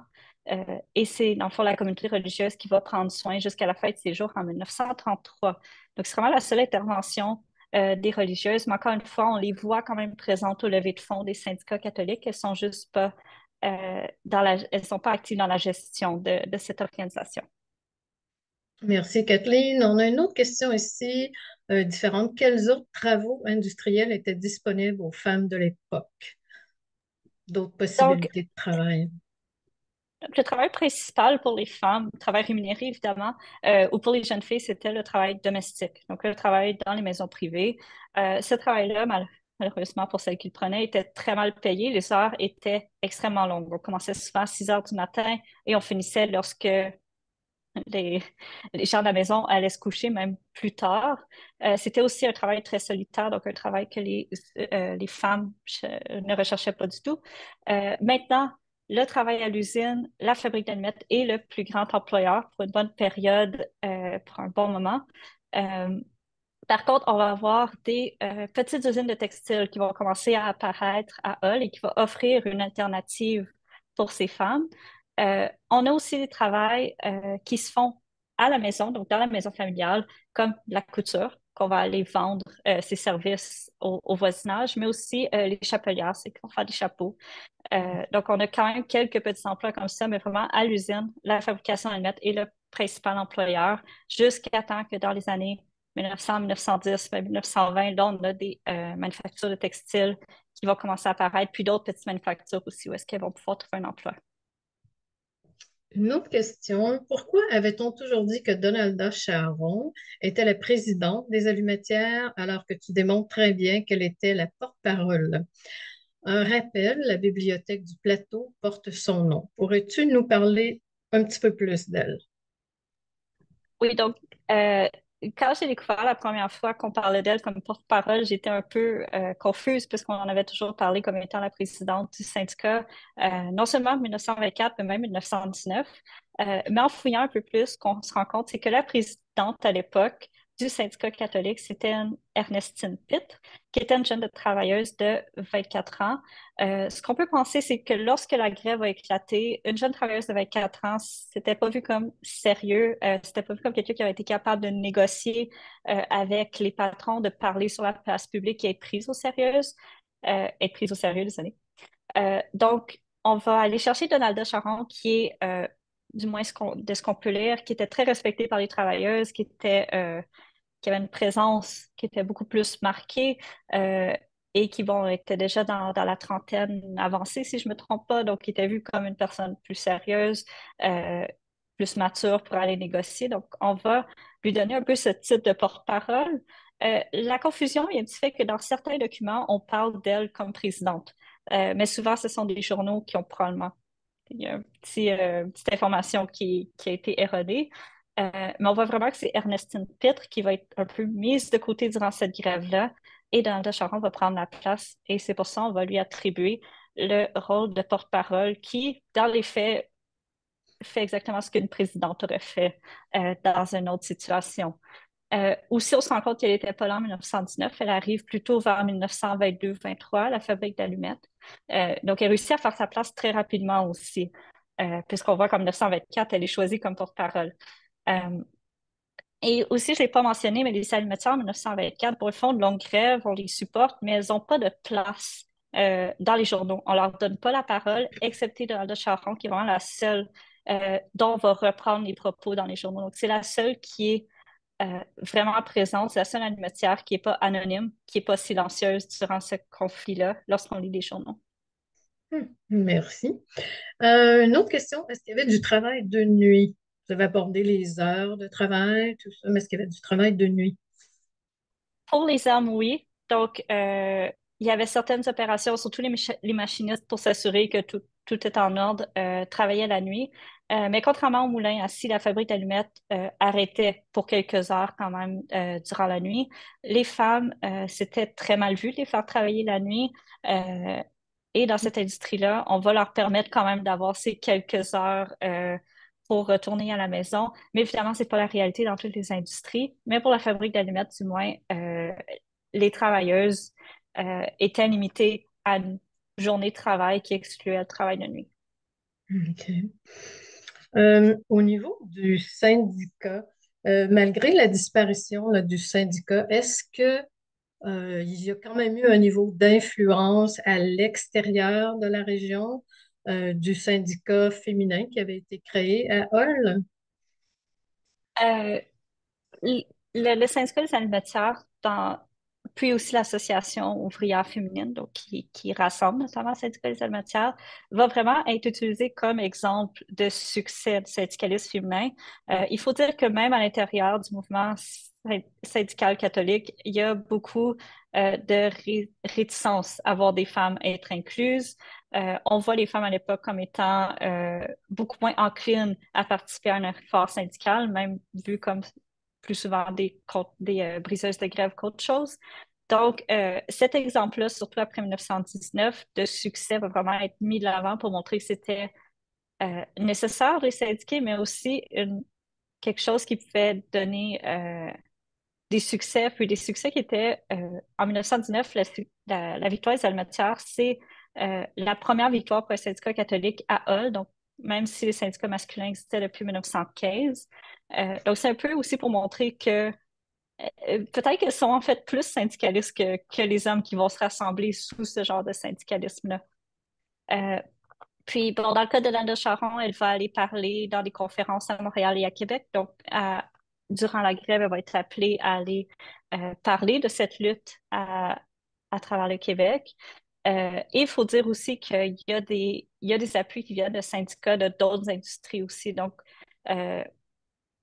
Et c'est, dans le fond, la communauté religieuse qui va prendre soin jusqu'à la fin de ses jours en 1933. Donc, c'est vraiment la seule intervention des religieuses, mais encore une fois, on les voit quand même présentes au lever de fonds des syndicats catholiques. Elles sont juste pas elles sont pas actives dans la gestion de cette organisation. Merci, Kathleen. On a une autre question ici, différente. Quels autres travaux industriels étaient disponibles aux femmes de l'époque? D'autres Donc, possibilités de travail? le travail principal pour les femmes, le travail rémunéré évidemment, ou pour les jeunes filles, c'était le travail domestique, donc le travail dans les maisons privées. Ce travail-là, malheureusement pour celles qui le prenaient, était très mal payé. Les heures étaient extrêmement longues. On commençait souvent à 6 heures du matin et on finissait lorsque les, les gens de la maison allaient se coucher même plus tard. C'était aussi un travail très solitaire, donc un travail que les femmes ne recherchaient pas du tout. Maintenant, le travail à l'usine, la fabrique d'allumettes est le plus grand employeur pour une bonne période, pour un bon moment. Euh, Par contre, on va avoir des petites usines de textiles qui vont commencer à apparaître à Hull et qui vont offrir une alternative pour ces femmes. On a aussi des travails qui se font à la maison, donc dans la maison familiale, comme la couture, qu'on va aller vendre ces services au voisinage, mais aussi les chapelières, c'est qu'on fait des chapeaux. Donc, on a quand même quelques petits emplois comme ça, mais vraiment à l'usine, la fabrication d'allumettes est le principal employeur jusqu'à temps que dans les années 1900, 1910, même 1920, là, on a des manufactures de textiles qui vont commencer à apparaître, puis d'autres petites manufactures aussi où est-ce qu'elles vont pouvoir trouver un emploi. Une autre question. Pourquoi avait-on toujours dit que Donalda Charon était la présidente des Allumettières alors que tu démontres très bien qu'elle était la porte-parole? Un rappel, la bibliothèque du plateau porte son nom. Pourrais-tu nous parler un petit peu plus d'elle? Oui, donc, euh, quand j'ai découvert la première fois qu'on parlait d'elle comme porte-parole, j'étais un peu confuse puisqu'on en avait toujours parlé comme étant la présidente du syndicat, non seulement en 1924, mais même en 1919. Mais en fouillant un peu plus, ce qu'on se rend compte, c'est que la présidente à l'époque du syndicat catholique, c'était une Ernestine Pitt, qui était une jeune travailleuse de 24 ans. Ce qu'on peut penser, c'est que lorsque la grève a éclaté, une jeune travailleuse de 24 ans, c'était pas vu comme sérieux, c'était pas vu comme quelqu'un qui avait été capable de négocier avec les patrons, de parler sur la place publique et être prise au sérieux, désolé. Donc, on va aller chercher Donalda Charon, qui est du moins de ce qu'on peut lire, qui était très respectée par les travailleuses, qui avait une présence qui était beaucoup plus marquée et qui, bon, était déjà dans la trentaine avancée, si je ne me trompe pas, donc qui était vue comme une personne plus sérieuse, euh, plus mature pour aller négocier. Donc, on va lui donner un peu ce titre de porte-parole. La confusion vient du fait que dans certains documents, on parle d'elle comme présidente. Mais souvent, ce sont des journaux qui ont probablement il y a une petite information qui a été erronée. Mais on voit vraiment que c'est Ernestine Pitre qui va être un peu mise de côté durant cette grève-là et Donald Charon va prendre la place. Et c'est pour ça qu'on va lui attribuer le rôle de porte-parole qui, dans les faits, fait exactement ce qu'une présidente aurait fait dans une autre situation. Aussi, on se rend compte qu'elle n'était pas là en 1919. Elle arrive plutôt vers 1922-23, la fabrique d'allumettes. Donc, elle réussit à faire sa place très rapidement aussi, puisqu'on voit qu'en 1924, elle est choisie comme porte-parole. Euh, et aussi, je ne l'ai pas mentionné, mais les allumetières en 1924, pour le fond, de longue grève, on les supporte, mais elles n'ont pas de place dans les journaux. On ne leur donne pas la parole, excepté Donald Charon, qui est vraiment la seule dont on va reprendre les propos dans les journaux. Donc, c'est la seule qui est vraiment présente. C'est la seule allumetière qui n'est pas anonyme, qui n'est pas silencieuse durant ce conflit-là lorsqu'on lit les journaux. Merci. Une autre question, est-ce qu'il y avait du travail de nuit? Vous avez abordé les heures de travail, tout ça, mais est-ce qu'il y avait du travail de nuit? Pour les armes, oui. Donc, il y avait certaines opérations, surtout les machinistes, pour s'assurer que tout est en ordre, travaillaient la nuit. Mais contrairement au moulin à scie, la fabrique d'allumettes arrêtait pour quelques heures quand même durant la nuit. Les femmes, c'était très mal vu de les faire travailler la nuit. Euh, et dans cette industrie-là, on va leur permettre quand même d'avoir ces quelques heures pour retourner à la maison. Mais évidemment, c'est pas la réalité dans toutes les industries. Mais pour la fabrique d'allumettes, du moins, les travailleuses étaient limitées à une journée de travail qui excluait le travail de nuit. OK. Au niveau du syndicat, malgré la disparition là, du syndicat, est-ce que il y a quand même eu un niveau d'influence à l'extérieur de la région du syndicat féminin qui avait été créé à Hull? Euh, le syndicat des allumetières, puis aussi l'association ouvrière féminine, donc qui rassemble notamment le syndicat des allumetières, va vraiment être utilisé comme exemple de succès du syndicalisme féminin. Il faut dire que même à l'intérieur du mouvement syndical catholique, il y a beaucoup de réticence à voir des femmes être incluses. On voit les femmes à l'époque comme étant beaucoup moins enclines à participer à un effort syndical, même vu comme plus souvent des briseuses de grève qu'autre chose. Donc, cet exemple-là, surtout après 1919, de succès, va vraiment être mis de l'avant pour montrer que c'était nécessaire de les syndiquer, mais aussi quelque chose qui pouvait donner des succès, puis des succès qui étaient, en 1919, la victoire des Almatières, c'est la première victoire pour un syndicat catholique à Hull, donc même si les syndicats masculins existaient depuis 1915. Donc, c'est un peu aussi pour montrer que peut-être qu'elles sont en fait plus syndicalistes que les hommes qui vont se rassembler sous ce genre de syndicalisme-là. Euh, Puis, bon, dans le cas de Landa Charon, elle va aller parler dans des conférences à Montréal et à Québec. Donc, durant la grève, elle va être appelée à aller parler de cette lutte à travers le Québec. Et il faut dire aussi il y a des appuis qui viennent de syndicats de d'autres industries aussi. Donc, euh,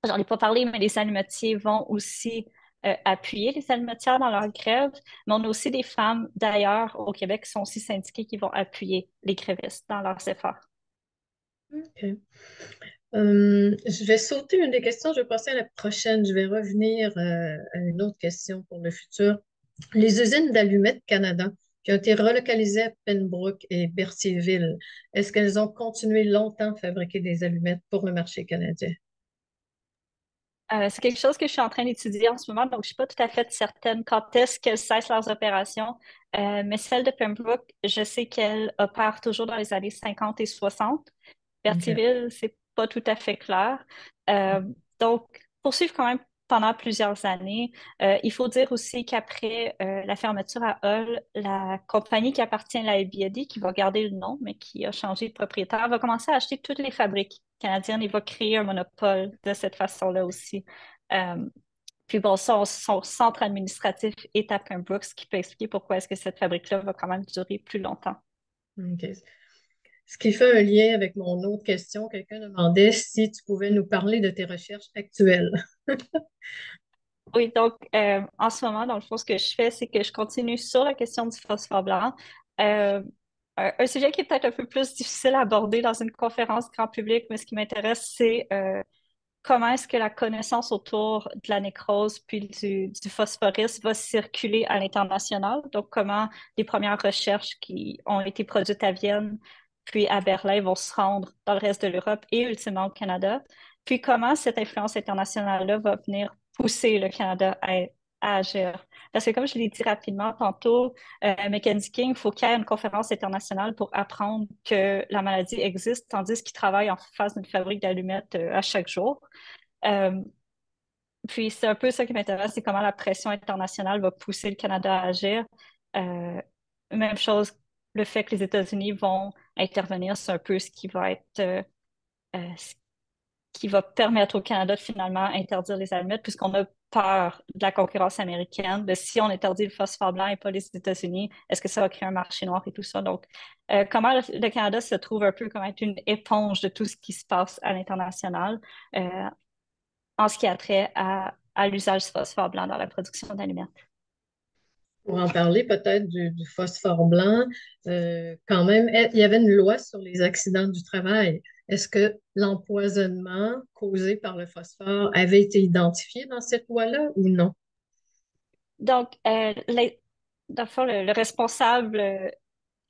j'en ai pas parlé, mais les allumetiers vont aussi appuyer les allumetières dans leur grève. Mais on a aussi des femmes d'ailleurs au Québec qui sont aussi syndiquées qui vont appuyer les grévistes dans leurs efforts. OK. Je vais sauter une des questions, je vais passer à la prochaine. Je vais revenir à une autre question pour le futur. Les usines d'allumettes Canada qui ont été relocalisées à Pembroke et Berthierville, est-ce qu'elles ont continué longtemps à fabriquer des allumettes pour le marché canadien? C'est quelque chose que je suis en train d'étudier en ce moment, donc je ne suis pas tout à fait certaine quand est-ce qu'elles cessent leurs opérations. Mais celle de Pembroke, je sais qu'elle opère toujours dans les années 50 et 60. OK. Berthierville, c'est pas tout à fait clair. Euh, donc, poursuivre quand même pendant plusieurs années. Il faut dire aussi qu'après la fermeture à Hull, la compagnie qui appartient à la ABD, qui va garder le nom, mais qui a changé de propriétaire, va commencer à acheter toutes les fabriques canadiennes et va créer un monopole de cette façon-là aussi. Euh, Puis bon, son centre administratif est à Pembroke, ce qui peut expliquer pourquoi est-ce que cette fabrique-là va quand même durer plus longtemps. OK. Ce qui fait un lien avec mon autre question. Quelqu'un demandait si tu pouvais nous parler de tes recherches actuelles. Oui, donc en ce moment, dans le fond, ce que je fais, c'est que je continue sur la question du phosphore blanc. Euh, un sujet qui est peut-être un peu plus difficile à aborder dans une conférence grand public, mais ce qui m'intéresse, c'est comment est-ce que la connaissance autour de la nécrose puis du phosphorisme va circuler à l'international. Donc, comment les premières recherches qui ont été produites à Vienne puis à Berlin vont se rendre dans le reste de l'Europe et ultimement au Canada. Puis comment cette influence internationale-là va venir pousser le Canada à agir. Parce que comme je l'ai dit rapidement tantôt, Mackenzie King, il faut qu'il y ait une conférence internationale pour apprendre que la maladie existe, tandis qu'il travaille en face d'une fabrique d'allumettes à chaque jour. Euh, Puis c'est un peu ça qui m'intéresse, c'est comment la pression internationale va pousser le Canada à agir. Euh, Même chose, le fait que les États-Unis vont intervenir, c'est un peu ce qui va être ce qui va permettre au Canada de finalement interdire les allumettes, puisqu'on a peur de la concurrence américaine, de si on interdit le phosphore blanc et pas les États-Unis, est-ce que ça va créer un marché noir et tout ça. Donc, comment le Canada se trouve un peu comme être une éponge de tout ce qui se passe à l'international euh, en ce qui a trait à l'usage du phosphore blanc dans la production d'allumettes. Pour en parler peut-être du phosphore blanc, quand même, il y avait une loi sur les accidents du travail. Est-ce que l'empoisonnement causé par le phosphore avait été identifié dans cette loi-là ou non? Donc, dans le fond, le responsable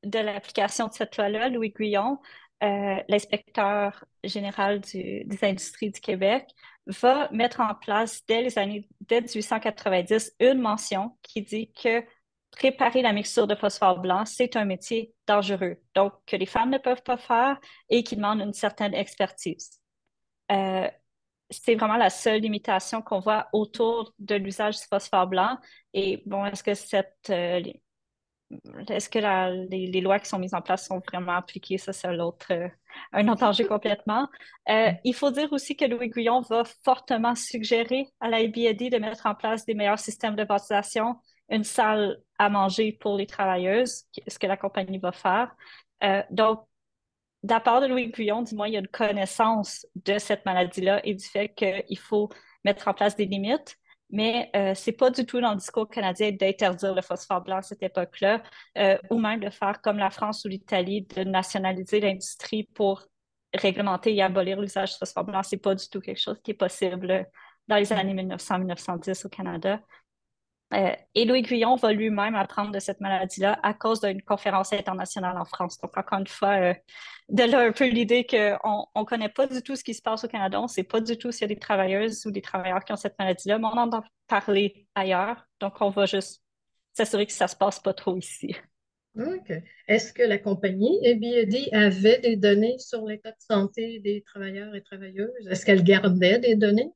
de l'application de cette loi-là, Louis Guillon, l'inspecteur général des industries du Québec, va mettre en place dès 1890 une mention qui dit que préparer la mixture de phosphore blanc, c'est un métier dangereux, donc que les femmes ne peuvent pas faire et qui demande une certaine expertise. Euh, c'est vraiment la seule limitation qu'on voit autour de l'usage du phosphore blanc. Et bon, est-ce que les lois qui sont mises en place sont vraiment appliquées? Ça, c'est un autre enjeu complètement. Il faut dire aussi que Louis Guillon va fortement suggérer à la IBAD de mettre en place des meilleurs systèmes de ventilation, une salle à manger pour les travailleuses, ce que la compagnie va faire. Donc, de la part de Louis Guillon, du moins, il y a une connaissance de cette maladie-là et du fait qu'il faut mettre en place des limites. Mais c'est pas du tout dans le discours canadien d'interdire le phosphore blanc à cette époque-là, ou même de faire comme la France ou l'Italie, de nationaliser l'industrie pour réglementer et abolir l'usage du phosphore blanc. C'est pas du tout quelque chose qui est possible dans les années 1900-1910 au Canada. Et Louis Guillon va lui-même apprendre de cette maladie-là à cause d'une conférence internationale en France. Donc, encore une fois, de là un peu l'idée qu'on ne connaît pas du tout ce qui se passe au Canada, on ne sait pas du tout s'il y a des travailleuses ou des travailleurs qui ont cette maladie-là, mais on en entend parler ailleurs. Donc, on va juste s'assurer que ça ne se passe pas trop ici. OK. Est-ce que la compagnie ABAD avait des données sur l'état de santé des travailleurs et travailleuses? Est-ce qu'elle gardait des données?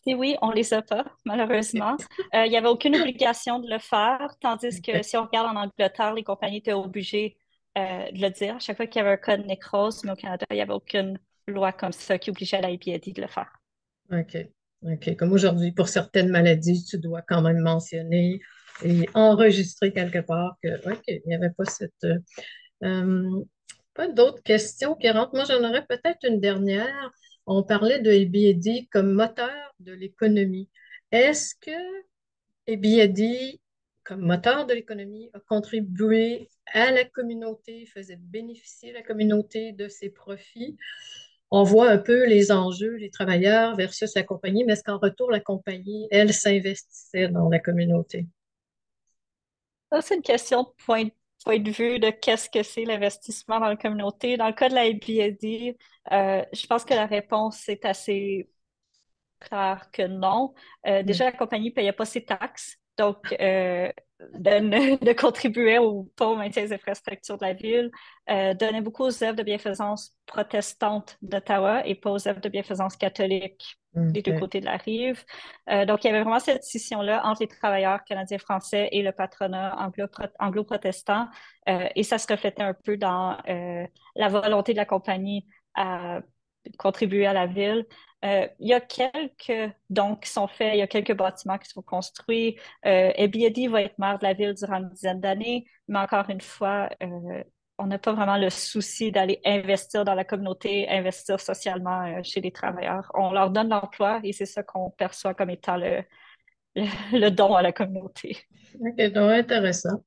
Et oui, on les a pas, malheureusement. Il n'y avait aucune obligation de le faire, tandis que si on regarde en Angleterre, les compagnies étaient obligées de le dire. À chaque fois qu'il y avait un cas de nécrose, mais au Canada, il n'y avait aucune loi comme ça qui obligeait la IBAD de le faire. OK. OK. Comme aujourd'hui, pour certaines maladies, tu dois quand même mentionner et enregistrer quelque part que, OK, il n'y avait pas euh, pas d'autres questions qui rentrent. Moi, j'en aurais peut-être une dernière. On parlait de ABAD comme moteur de l'économie. Est-ce que ABAD, comme moteur de l'économie, a contribué à la communauté, faisait bénéficier la communauté de ses profits? On voit un peu les enjeux, les travailleurs versus la compagnie, mais est-ce qu'en retour, la compagnie, elle, s'investissait dans la communauté? Ça, c'est une question de point de vue de qu'est-ce que c'est l'investissement dans la communauté. Dans le cas de la IBAD, je pense que la réponse est assez claire que non. Hmm. Déjà, la compagnie ne payait pas ses taxes, donc de contribuer pas au maintien des infrastructures de la ville, donnait beaucoup aux œuvres de bienfaisance protestantes d'Ottawa et pas aux œuvres de bienfaisance catholiques les deux côtés de la rive. Donc, il y avait vraiment cette scission-là entre les travailleurs canadiens-français et le patronat anglo-protestant. Et ça se reflétait un peu dans la volonté de la compagnie à contribuer à la ville. Il y a quelques dons qui sont faits, il y a quelques bâtiments qui sont construits. Ebiedi va être maire de la ville durant une dizaine d'années, mais encore une fois, on n'a pas vraiment le souci d'aller investir dans la communauté, investir socialement chez les travailleurs. On leur donne l'emploi et c'est ça qu'on perçoit comme étant le don à la communauté. OK, donc intéressant.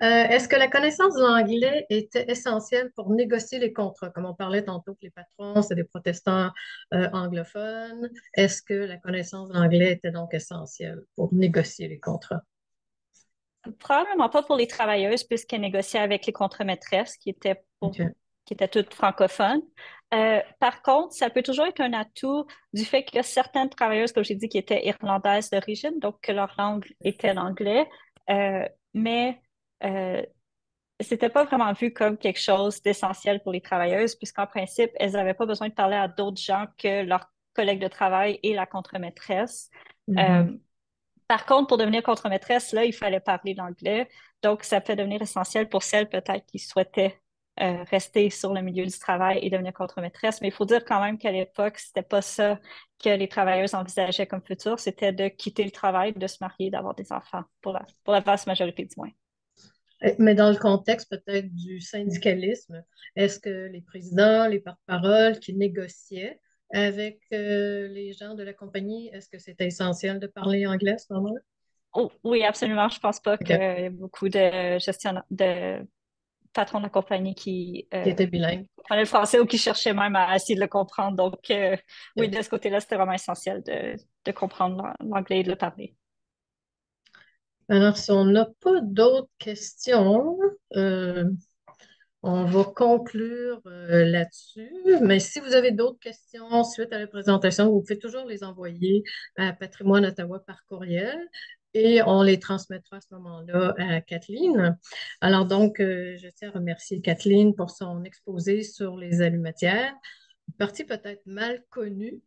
Est-ce que la connaissance de l'anglais était essentielle pour négocier les contrats? Comme on parlait tantôt que les patrons, c'est des protestants anglophones. Est-ce que la connaissance de l'anglais était donc essentielle pour négocier les contrats? Probablement pas pour les travailleuses, puisqu'elles négociaient avec les contremaîtresses OK. qui étaient toutes francophones. Par contre, ça peut toujours être un atout du fait que certaines travailleuses, comme j'ai dit, qui étaient irlandaises d'origine, donc que leur langue était l'anglais, mais c'était pas vraiment vu comme quelque chose d'essentiel pour les travailleuses, puisqu'en principe, elles n'avaient pas besoin de parler à d'autres gens que leurs collègues de travail et la contremaîtresse. Mhm. Euh, Par contre, pour devenir contremaîtresse, là, il fallait parler l'anglais. Donc, ça peut devenir essentiel pour celles peut-être qui souhaitaient rester sur le milieu du travail et devenir contremaîtresse. Mais il faut dire quand même qu'à l'époque, c'était pas ça que les travailleuses envisageaient comme futur. C'était de quitter le travail, de se marier, d'avoir des enfants, pour la vaste majorité du moins. Mais dans le contexte peut-être du syndicalisme, est-ce que les présidents, les porte-paroles qui négociaient avec les gens de la compagnie, est-ce que c'était essentiel de parler anglais à ce moment-là? Oh, oui, absolument. Je pense pas qu'il y OK. ait beaucoup de gestionnaires, de patrons de la compagnie qui Qui était bilingue. comprenaient le français ou qui cherchaient même à essayer de le comprendre. Donc, oui, OK. de ce côté-là, c'était vraiment essentiel de comprendre l'anglais et de le parler. Alors, si on n'a pas d'autres questions, on va conclure là-dessus. Mais si vous avez d'autres questions suite à la présentation, vous pouvez toujours les envoyer à Patrimoine Ottawa par courriel et on les transmettra à ce moment-là à Kathleen. Alors donc, je tiens à remercier Kathleen pour son exposé sur les allumatières, une partie peut-être mal connue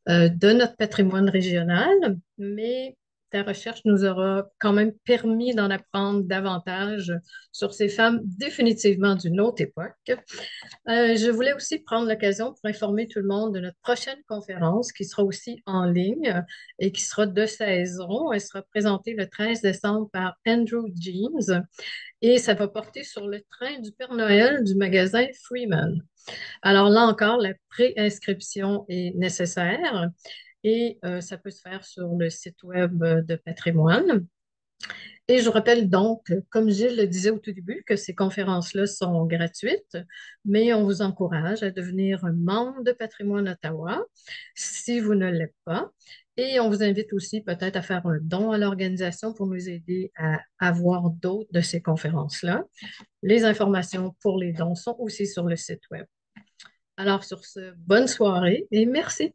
de notre patrimoine régional, mais ta recherche nous aura quand même permis d'en apprendre davantage sur ces femmes définitivement d'une autre époque. Je voulais aussi prendre l'occasion pour informer tout le monde de notre prochaine conférence qui sera aussi en ligne et qui sera de saison. Elle sera présentée le 13 décembre par Andrew James et ça va porter sur le train du Père Noël du magasin Freeman. Alors là encore, la préinscription est nécessaire et ça peut se faire sur le site web de Patrimoine. Et je vous rappelle donc, comme Gilles le disait au tout début, que ces conférences-là sont gratuites, mais on vous encourage à devenir un membre de Patrimoine Ottawa si vous ne l'êtes pas. Et on vous invite aussi peut-être à faire un don à l'organisation pour nous aider à avoir d'autres de ces conférences-là. Les informations pour les dons sont aussi sur le site web. Alors sur ce, bonne soirée et merci.